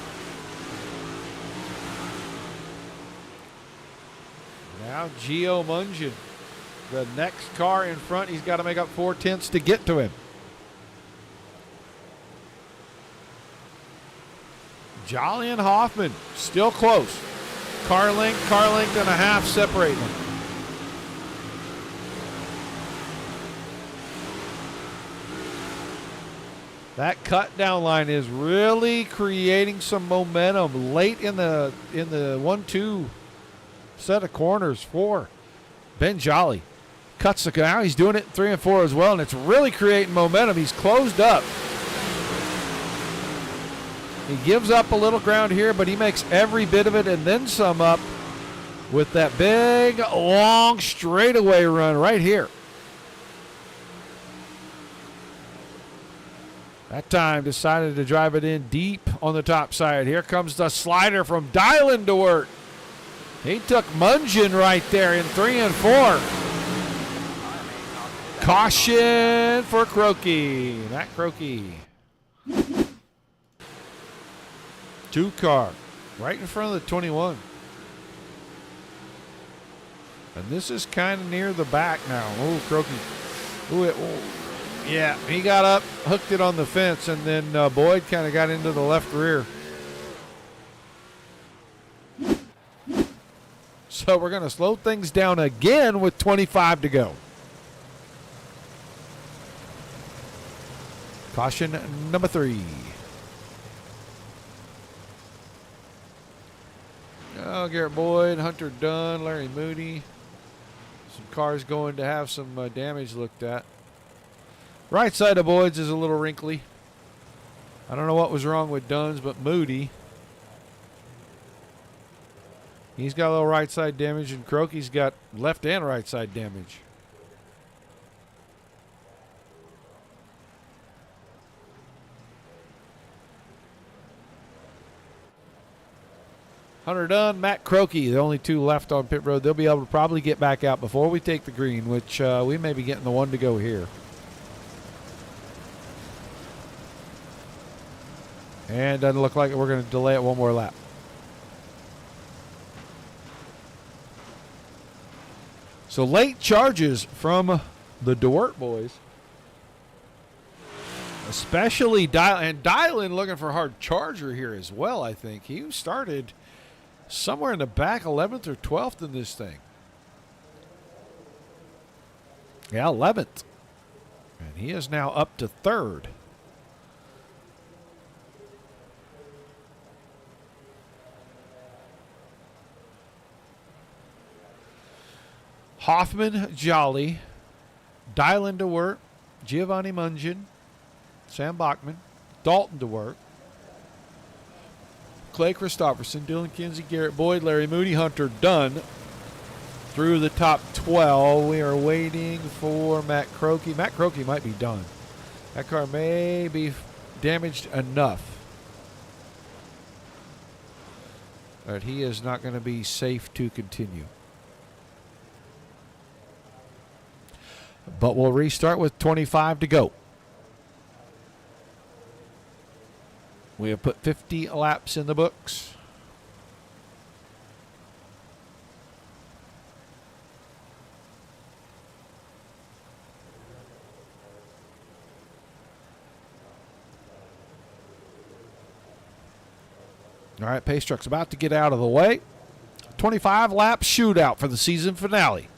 Now Gio Mungin. The next car in front, he's got to make up 0.4 to get to him. Jolly and Hoffman still close. Car length and a half separating them. That cut down line is really creating some momentum late in the 1-2 set of corners for Ben Jolly. Cuts the now he's doing it in 3 and 4 as well, and it's really creating momentum. He's closed up. He gives up a little ground here, but he makes every bit of it and then some up with that big, long straightaway run right here. That time decided to drive it in deep on the top side. Here comes the slider from Dylan DeWert. He took Mungin right there in 3 and 4. Caution for Croaky. Matt Croaky. 2 car right in front of the 21. And this is kind of near the back now. Oh, Croaky. Yeah, he got up, hooked it on the fence, and then Boyd kind of got into the left rear. So we're going to slow things down again with 25 to go. Caution number 3. Oh, Garrett Boyd, Hunter Dunn, Larry Moody. Some cars going to have some damage looked at. Right side of Boyd's is a little wrinkly. I don't know what was wrong with Dunn's, but Moody. He's got a little right side damage, and Croaky's got left and right side damage. Hunter Dunn, Matt Croaky, the only 2 left on pit road. They'll be able to probably get back out before we take the green, which we may be getting the 1 to go here. And doesn't look like we're going to delay it 1 more lap. So late charges from the DeWert boys. Especially Dylan. And Dylan looking for a hard charger here as well, I think. He started somewhere in the back, 11th or 12th in this thing. Yeah, 11th. And he is now up to 3rd. Hoffman, Jolly, Dylan DeWert, Giovanni Mungin, Sam Bachman, Dalton DeWert, Clay Christopherson, Dylan Kinsey, Garrett Boyd, Larry Moody, Hunter Dunn through the top 12. We are waiting for Matt Croaky. Matt Croaky might be done. That car may be damaged enough that he is not going to be safe to continue. But we'll restart with 25 to go. We have put 50 laps in the books. All right, pace truck's about to get out of the way. 25-lap shootout for the season finale.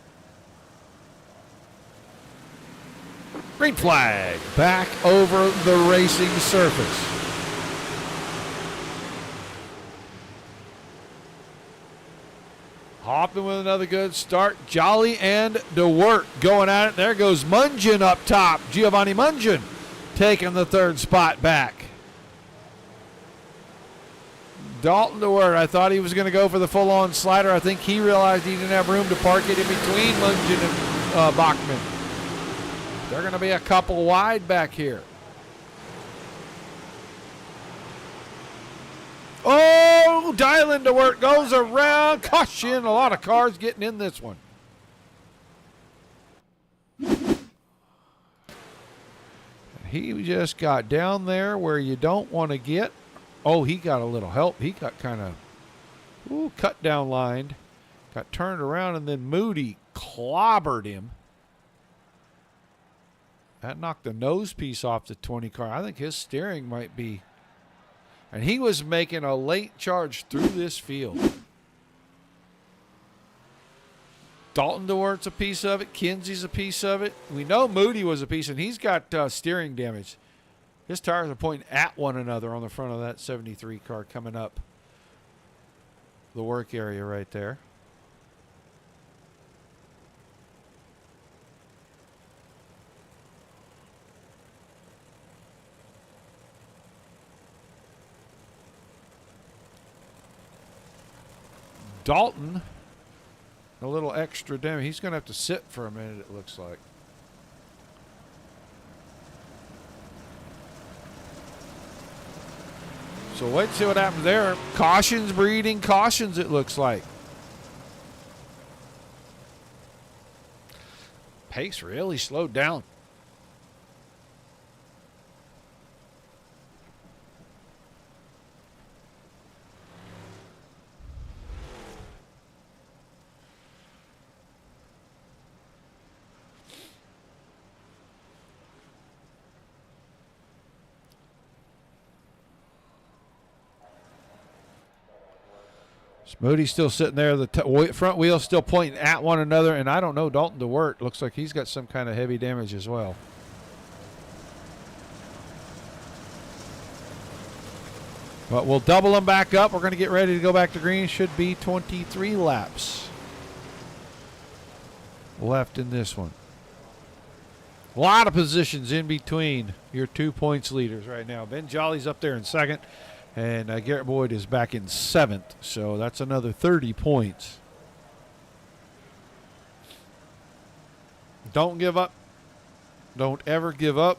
Green flag back over the racing surface. Hopping with another good start. Jolly and DeWert going at it. There goes Mungin up top. Giovanni Mungin taking the third spot back. Dalton DeWert, I thought he was going to go for the full-on slider. I think he realized he didn't have room to park it in between Mungin and Bachman. They're going to be a couple wide back here. Oh, Dylan DeWert goes around. Caution, a lot of cars getting in this one. He just got down there where you don't want to get. Oh, he got a little help. He got kind of cut down lined. Got turned around, and then Moody clobbered him. That knocked the nose piece off the 20 car. I think his steering might be. And he was making a late charge through this field. Dalton DeWert's a piece of it. Kinsey's a piece of it. We know Moody was a piece, and he's got steering damage. His tires are pointing at one another on the front of that 73 car coming up the work area right there. Dalton, a little extra damage. He's going to have to sit for a minute, it looks like. So wait to see what happens there. Cautions breeding cautions, it looks like. Pace really slowed down. Moody's still sitting there. The front wheel still pointing at one another. And I don't know, Dalton DeWert looks like he's got some kind of heavy damage as well. But we'll double them back up. We're going to get ready to go back to green. Should be 23 laps left in this one. A lot of positions in between your 2 points leaders right now. Ben Jolly's up there in second. And Garrett Boyd is back in seventh, so that's another 30 points. Don't give up. Don't ever give up.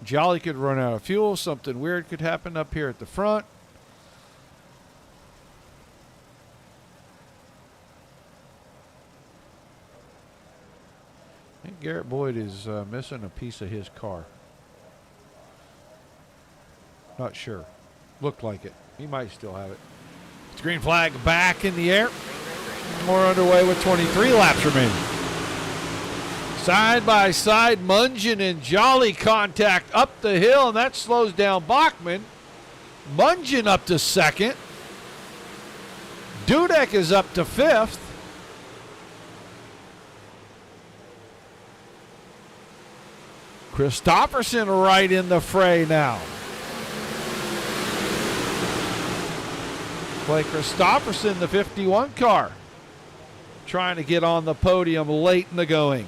Jolly could run out of fuel. Something weird could happen up here at the front. I think Garrett Boyd is missing a piece of his car. Not sure. Looked like it. He might still have it. It's green flag back in the air. More underway with 23 laps remaining. Side by side, Mungin and Jolly contact up the hill, and that slows down Bachman. Mungin up to second. Dudek is up to fifth. Christopherson right in the fray now. Blake Christopherson, the 51 car, trying to get on the podium late in the going.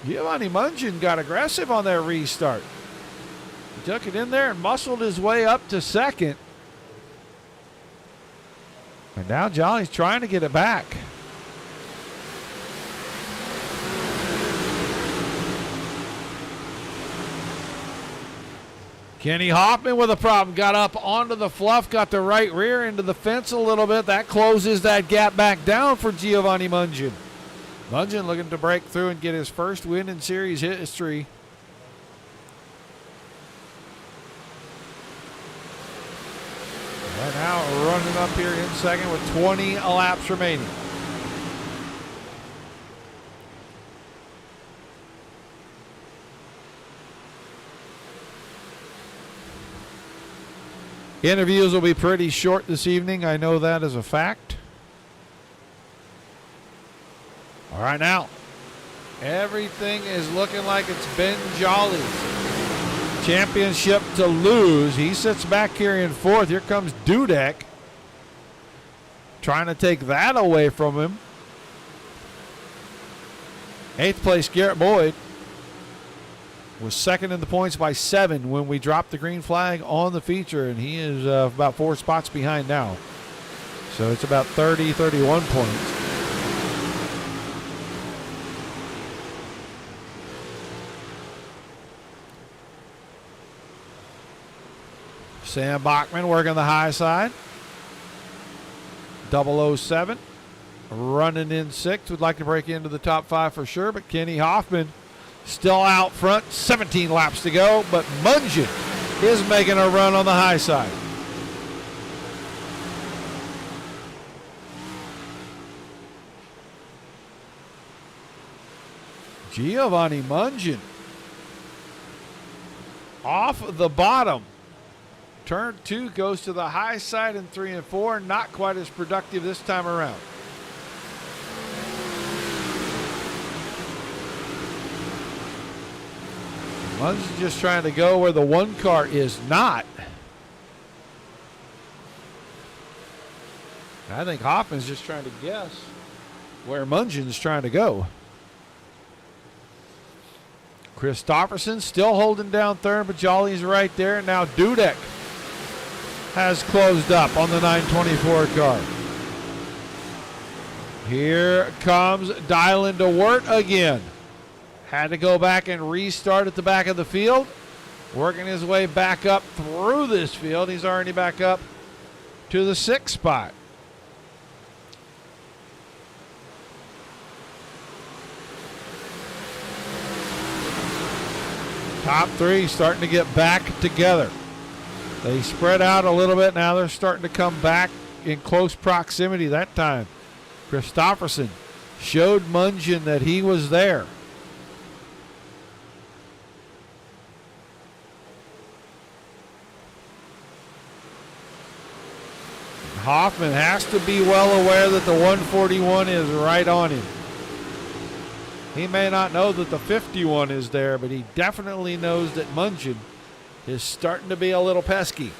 Giovanni Mungin got aggressive on that restart. He took it in there and muscled his way up to second. And now Jolly's trying to get it back. Kenny Hoffman with a problem. Got up onto the fluff, got the right rear into the fence a little bit. That closes that gap back down for Giovanni Mungin. Mungin looking to break through and get his first win in series history. Right now running up here in second with 20 laps remaining. Interviews will be pretty short this evening. I know that as a fact. All right, now everything is looking like it's Ben Jolly's championship to lose. He sits back here in fourth. Here comes Dudek trying to take that away from him. Eighth place, Garrett Boyd was second in the points by 7 when we dropped the green flag on the feature, and he is about 4 spots behind now. So it's about 30, 31 points. Sam Bachman working the high side. 007 running in 6th. Would like to break into the top 5 for sure, but Kenny Hoffman still out front. 17 laps to go, but Mungian is making a run on the high side. Giovanni Mungian off the bottom. Turn 2 goes to the high side in 3 and 4. Not quite as productive this time around. Mungian just trying to go where the 1 car is not. I think Hoffman's just trying to guess where Mungian's trying to go. Christopherson still holding down third, but Jolly's right there. Now Dudek has closed up on the 924 car. Here comes Dylan DeWert again. Had to go back and restart at the back of the field. Working his way back up through this field. He's already back up to the 6th spot. Top 3 starting to get back together. They spread out a little bit. Now they're starting to come back in close proximity that time. Christopherson showed Mungian that he was there. Hoffman has to be well aware that the 141 is right on him. He may not know that the 51 is there, but he definitely knows that Mungian is starting to be a little pesky.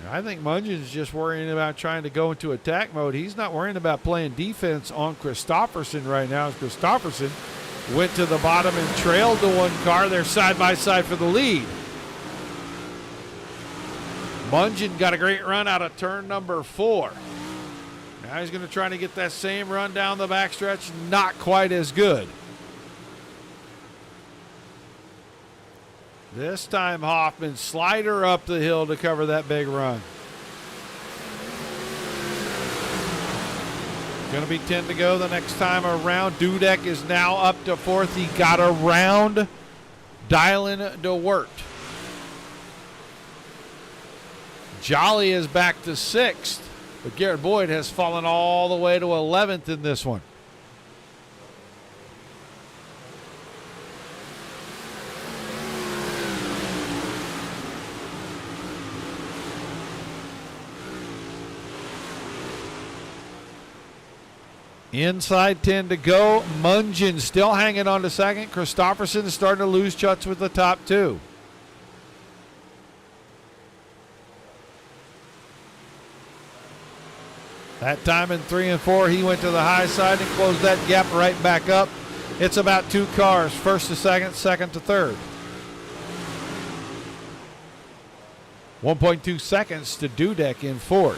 I think Mungian's just worrying about trying to go into attack mode. He's not worrying about playing defense on Christopherson right now. As Christopherson went to the bottom and trailed the 1 car. They're side by side for the lead. Mungian got a great run out of turn number 4. Now he's going to try to get that same run down the backstretch. Not quite as good. This time Hoffman slider up the hill to cover that big run. Going to be 10 to go the next time around. Dudek is now up to 4th. He got around Dylan DeWert. Jolly is back to 6th, but Garrett Boyd has fallen all the way to 11th in this one. Inside 10 to go. Mungian still hanging on to 2nd. Christopherson is starting to lose touch with the top 2. That time in 3 and 4, he went to the high side and closed that gap right back up. It's about 2 cars, 1st to 2nd, 2nd to 3rd. 1.2 seconds to Dudek in 4th.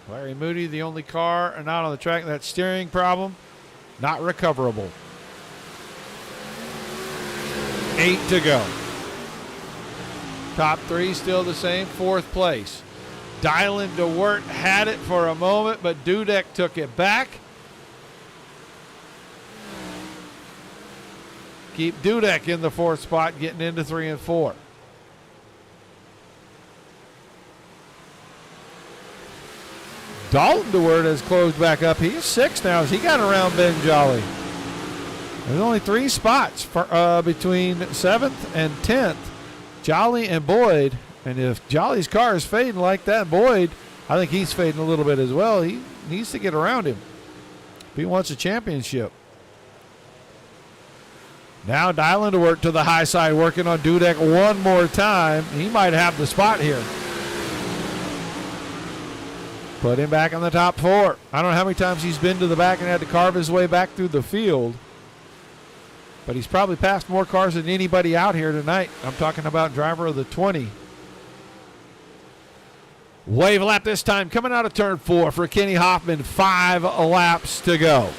Larry Moody, the only car not on the track. That steering problem, not recoverable. 8 to go. Top 3 still the same, 4th place. Dylan DeWert had it for a moment, but Dudek took it back. keep Dudek in the 4th spot, getting into 3 and 4. Dalton DeWert has closed back up. He's 6 now as he got around Ben Jolly. There's only 3 spots for, between 7th and 10th. Jolly and Boyd. And if Jolly's car is fading like that, Boyd, I think he's fading a little bit as well. He needs to get around him if he wants a championship. Now Dylan DeWert to the high side, working on Dudek one more time. He might have the spot here. Put him back in the top 4. I don't know how many times he's been to the back and had to carve his way back through the field. But he's probably passed more cars than anybody out here tonight. I'm talking about driver of the 20. Wave lap this time coming out of turn 4 for Kenny Hoffman. 5 laps to go.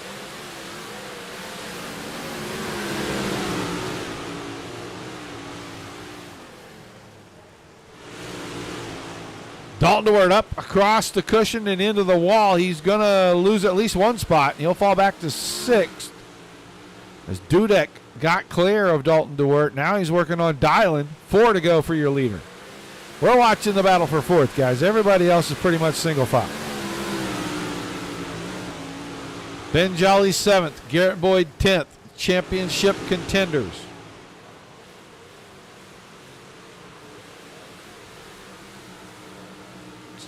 Dalton DeWert up across the cushion and into the wall. He's going to lose at least 1 spot, and he'll fall back to 6th. As Dudek got clear of Dalton DeWert. Now he's working on Dylan. 4 to go for your leader. We're watching the battle for 4th, guys. Everybody else is pretty much single file. Ben Jolly 7th. Garrett Boyd 10th. Championship contenders.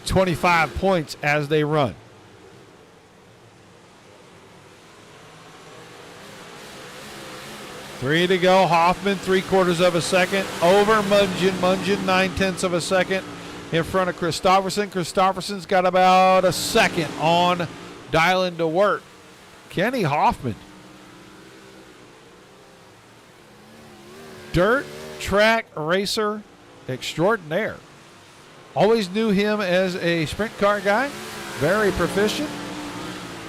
25 points as they run. Three to go. Hoffman 3/4 of a second over Mungin. Mungin 9/10 of a second in front of Christopherson. Christopherson's got about a second on Dylan DeWert. Kenny Hoffman. Dirt track racer extraordinaire. Always knew him as a sprint car guy. Very proficient.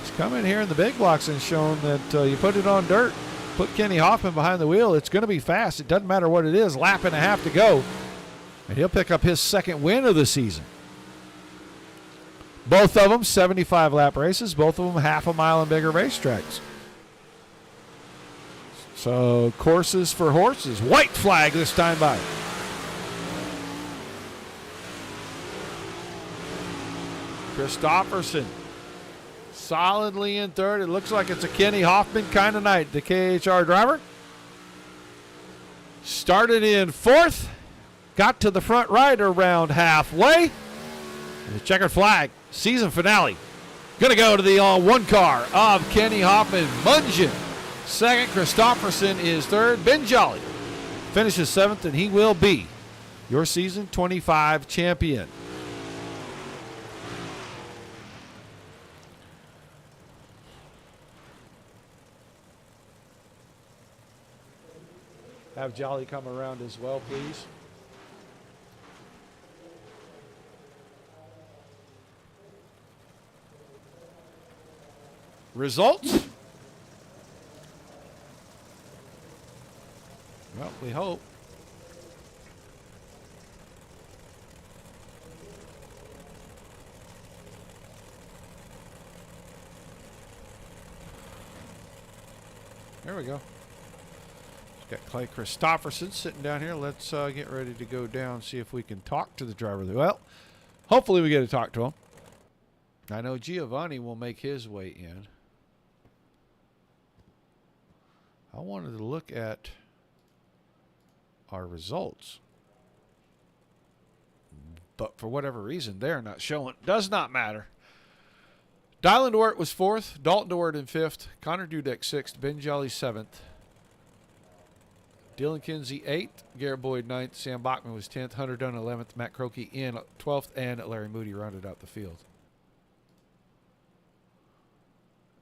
He's come in here in the big blocks and shown that you put it on dirt, put Kenny Hoffman behind the wheel, it's going to be fast. It doesn't matter what it is. Lap and a half to go. And he'll pick up his 2nd win of the season. Both of them 75 lap races. Both of them half a mile and bigger racetracks. So courses for horses. White flag this time by. Christopherson solidly in 3rd. It looks like it's a Kenny Hoffman kind of night. The KHR driver started in 4th, got to the front right around halfway. And the checkered flag, season finale. Going to go to the 1 car of Kenny Hoffman. Mungin 2nd, Christopherson is 3rd. Ben Jolly finishes 7th, and he will be your season 25 champion. Have Jolly come around as well, please. Results? Well, we hope. There we go. Got Clay Christopherson sitting down here. Let's get ready to go down, see if we can talk to the driver. Well, hopefully we get to talk to him. I know Giovanni will make his way in. I wanted to look at our results. But for whatever reason, they're not showing. Does not matter. Dylan DeWert was 4th. Dalton DeWert in 5th. Connor Dudek 6th. Ben Jolly 7th. Dylan Kinsey 8th, Garrett Boyd 9th, Sam Bachman was 10th, Hunter Dunn 11th, Matt Croakey in 12th, and Larry Moody rounded out the field.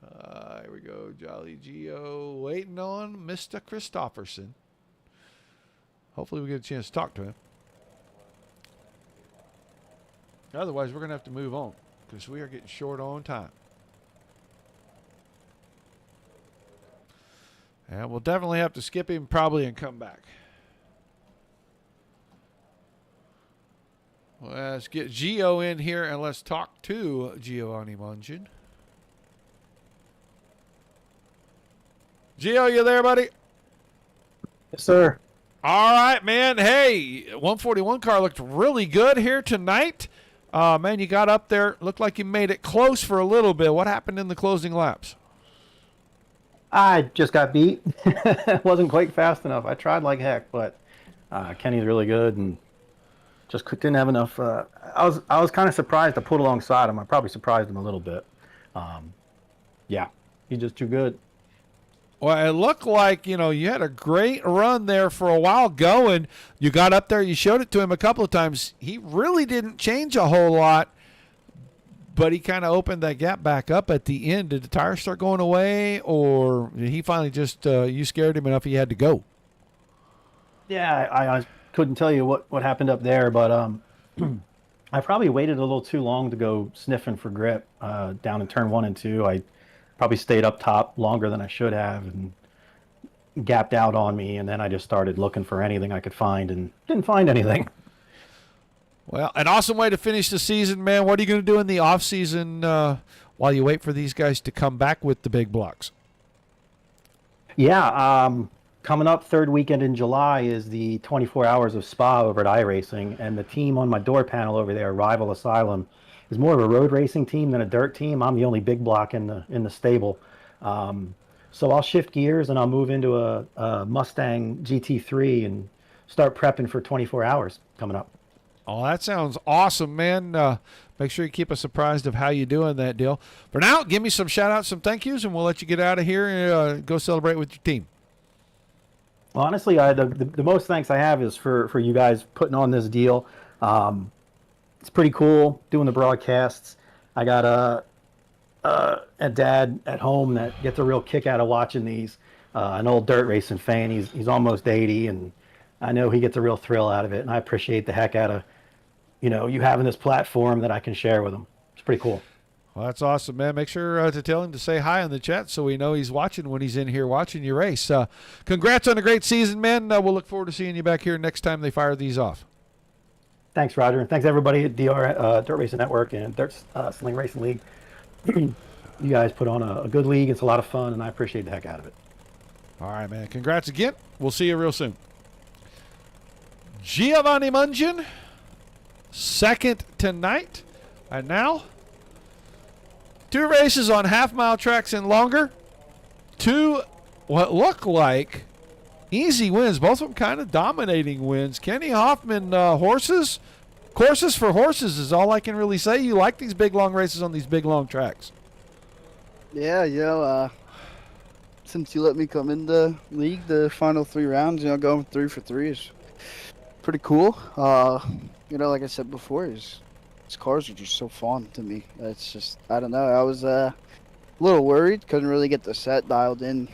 Here we go, Jolly Geo waiting on Mr. Christopherson. Hopefully we get a chance to talk to him. Otherwise, we're going to have to move on because we are getting short on time. And we'll definitely have to skip him probably and come back. Well, let's get Gio in here and let's talk to Giovanni Mungin. Gio, you there, buddy? Yes, sir. All right, man. Hey, 141 car looked really good here tonight. Man, you got up there. Looked like you made it close for a little bit. What happened in the closing laps? I just got beat. Wasn't quite fast enough. I tried like heck, but Kenny's really good and just didn't have enough. I was kind of surprised. I pulled alongside him. I probably surprised him a little bit. Yeah, he's just too good. Well, it looked like, you had a great run there for a while going. You got up there, you showed it to him a couple of times. He really didn't change a whole lot, but he kind of opened that gap back up at the end. Did the tires start going away, or did he finally just, you scared him enough he had to go? Yeah, I couldn't tell you what happened up there, but I probably waited a little too long to go sniffing for grip down in turn 1 and 2. I probably stayed up top longer than I should have and gapped out on me, and then I just started looking for anything I could find and didn't find anything. Well, an awesome way to finish the season, man. What are you going to do in the off season while you wait for these guys to come back with the big blocks? Yeah, coming up third weekend in July is the 24 Hours of Spa over at iRacing, and the team on my door panel over there, Rival Asylum, is more of a road racing team than a dirt team. I'm the only big block in the stable. So I'll shift gears and I'll move into a Mustang GT3 and start prepping for 24 hours coming up. Oh, that sounds awesome, man. Make sure you keep us apprised of how you do in that deal. For now, give me some shout-outs, some thank yous, and we'll let you get out of here and go celebrate with your team. Well, honestly, the most thanks I have is for you guys putting on this deal. It's pretty cool doing the broadcasts. I got a dad at home that gets a real kick out of watching these. An old dirt racing fan. He's almost 80, and I know he gets a real thrill out of it. And I appreciate the heck out of you having this platform that I can share with him. It's pretty cool. Well, that's awesome, man. Make sure to tell him to say hi in the chat so we know he's watching when he's in here watching your race. Congrats on a great season, man. We'll look forward to seeing you back here next time they fire these off. Thanks, Roger. And thanks, everybody at Dirt Racing Network and Dirt Sling Racing League. You guys put on a good league. It's a lot of fun, and I appreciate the heck out of it. All right, man. Congrats again. We'll see you real soon. Giovanni Mungin, second tonight. And now, 2 races on half-mile tracks and longer. 2 what look like easy wins, both of them kind of dominating wins. Kenny Hoffman, courses for horses is all I can really say. You like these big, long races on these big, long tracks. Yeah, since you let me come in the league, the final 3 rounds, going 3 for 3 is pretty cool. Like I said before, his cars are just so fun to me. It's just, I don't know. I was a little worried, couldn't really get the set dialed in,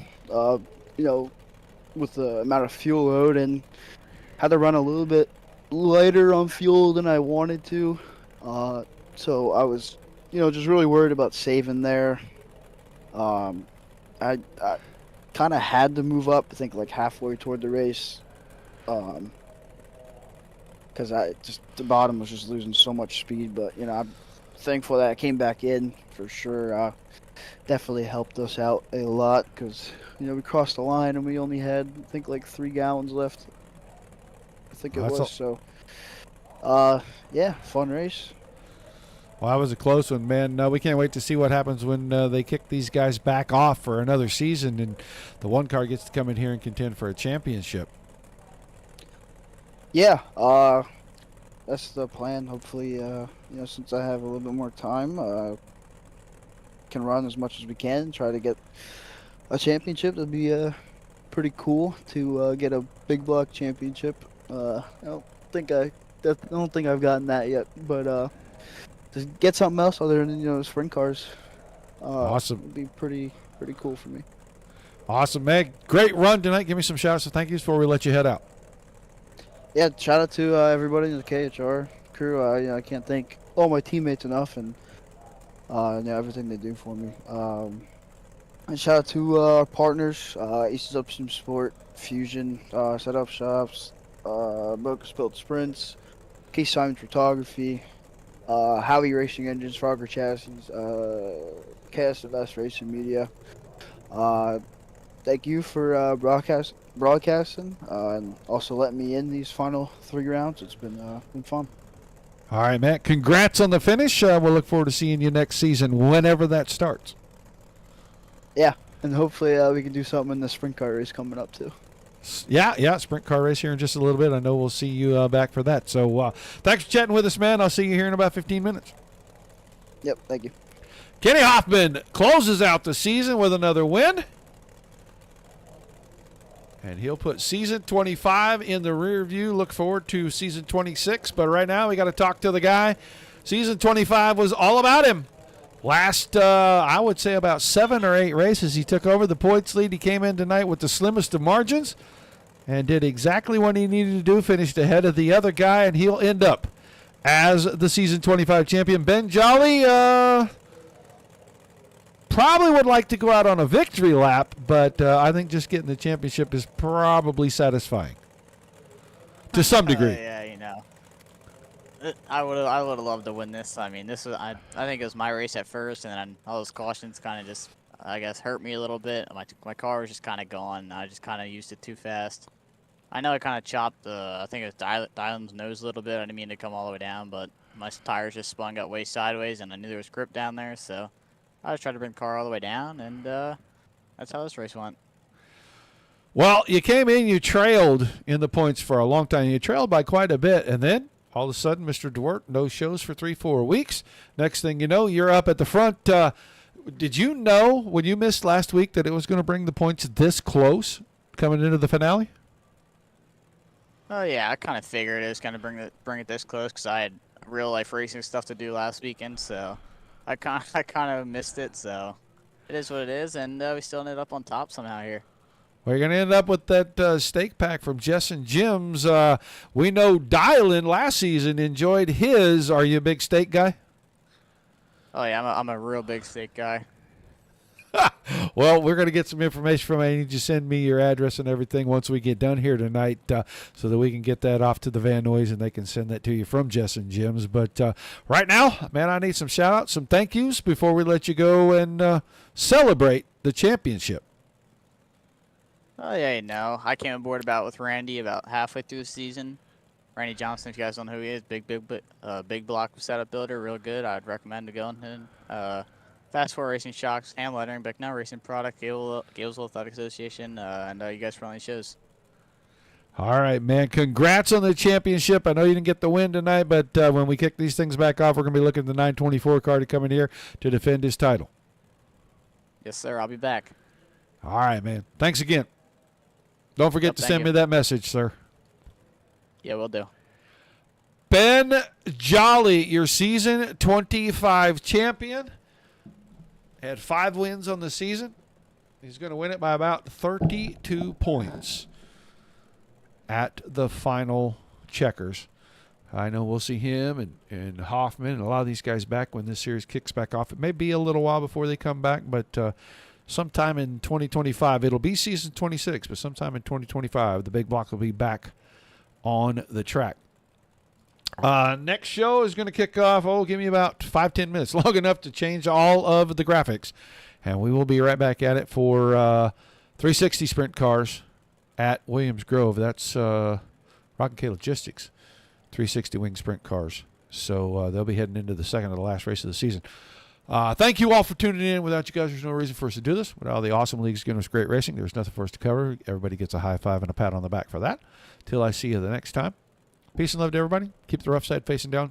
with the amount of fuel load, and had to run a little bit lighter on fuel than I wanted to. So I was, just really worried about saving there. I kind of had to move up, I think, like halfway toward the race. Because the bottom was just losing so much speed. But, I'm thankful that I came back in for sure. Definitely helped us out a lot because, we crossed the line and we only had, I think, like 3 gallons left. I think it was. So, yeah, fun race. Well, that was a close one, man. We can't wait to see what happens when they kick these guys back off for another season and the one car gets to come in here and contend for a championship. Yeah, that's the plan. Hopefully, since I have a little bit more time, can run as much as we can, try to get a championship. That'd be pretty cool to get a big block championship. I don't think I've gotten that yet, but to get something else other than sprint cars. Awesome. Would be pretty cool for me. Awesome, man. Great run tonight. Give me some shout outs and thank yous before we let you head out. Yeah, shout out to everybody in the KHR crew. I can't thank all my teammates enough and everything they do for me. And shout out to our partners, East Upstream Sport, Fusion, Setup Shops, Boca Spilt Sprints, Case Simon Photography, Howie Racing Engines, Frogger Chassis, KS Invest Racing Media, thank you for broadcasting and also letting me in these final 3 rounds. It's been fun. All right, Matt. Congrats on the finish. We'll look forward to seeing you next season, whenever that starts. Yeah, and hopefully we can do something in the sprint car race coming up too. Yeah, sprint car race here in just a little bit. I know we'll see you back for that. So thanks for chatting with us, man. I'll see you here in about 15 minutes. Yep, thank you. Kenny Hoffman closes out the season with another win. And he'll put season 25 in the rear view. Look forward to season 26. But right now we got to talk to the guy. Season 25 was all about him. Last, I would say about 7 or 8 races, he took over the points lead. He came in tonight with the slimmest of margins and did exactly what he needed to do, finished ahead of the other guy, and he'll end up as the season 25 champion. Ben Jolly probably would like to go out on a victory lap, but I think just getting the championship is probably satisfying to some degree. Yeah, I would have loved to win this. I mean, this was I think it was my race at first, and then all those cautions kind of just, I guess, hurt me a little bit. My car was just kind of gone. I just kind of used it too fast. I know I kind of chopped I think it was Dylan's nose a little bit. I didn't mean to come all the way down, but my tires just spun, got way sideways, and I knew there was grip down there, so I just tried to bring the car all the way down, and that's how this race went. Well, you came in, you trailed in the points for a long time. You trailed by quite a bit, and then all of a sudden, Mr. DeWert, no shows for 3-4 weeks. Next thing you know, you're up at the front. Did you know when you missed last week that it was going to bring the points this close coming into the finale? Oh yeah, I kind of figured it was going to bring it this close because I had real life racing stuff to do last weekend, so I kind of missed it. So it is what it is, and we still ended up on top somehow here. Well, you're going to end up with that steak pack from Jess&Jims. We know Dylan last season enjoyed his. Are you a big steak guy? Oh yeah, I'm a real big steak guy. Well, we're going to get some information from you. I need you to send me your address and everything once we get done here tonight so that we can get that off to the Van Noys and they can send that to you from Jess&Jims. But right now, man, I need some shout-outs, some thank yous before we let you go and celebrate the championship. Oh yeah, I came aboard with Randy about halfway through the season. Randy Johnson, if you guys don't know who he is, big block setup builder, real good. I'd recommend going in. Fast Four Racing Shocks, Ham Lettering, Bicknell Racing Product, Gainesville Athletic Association, and you guys for running shows. All right, man. Congrats on the championship. I know you didn't get the win tonight, but when we kick these things back off, we're going to be looking at the 924 car to come in here to defend his title. Yes, sir. I'll be back. All right, man. Thanks again. Don't forget to send me that message, sir. Yeah, will do. Ben Jolly, your season 25 champion. Had 5 wins on the season. He's going to win it by about 32 points at the final checkers. I know we'll see him and Hoffman and a lot of these guys back when this series kicks back off. It may be a little while before they come back, but sometime in 2025, it'll be season 26, but sometime in 2025, the big block will be back on the track. Next show is going to kick off, give me about 5-10 minutes, long enough to change all of the graphics. And we will be right back at it for 360 sprint cars at Williams Grove. That's Rock and K Logistics, 360 wing sprint cars. So they'll be heading into the second to the last race of the season. Thank you all for tuning in. Without you guys, there's no reason for us to do this. Without all the awesome leagues giving us great racing, there's nothing for us to cover. Everybody gets a high five and a pat on the back for that. Till I see you the next time. Peace and love to everybody. Keep the rough side facing down.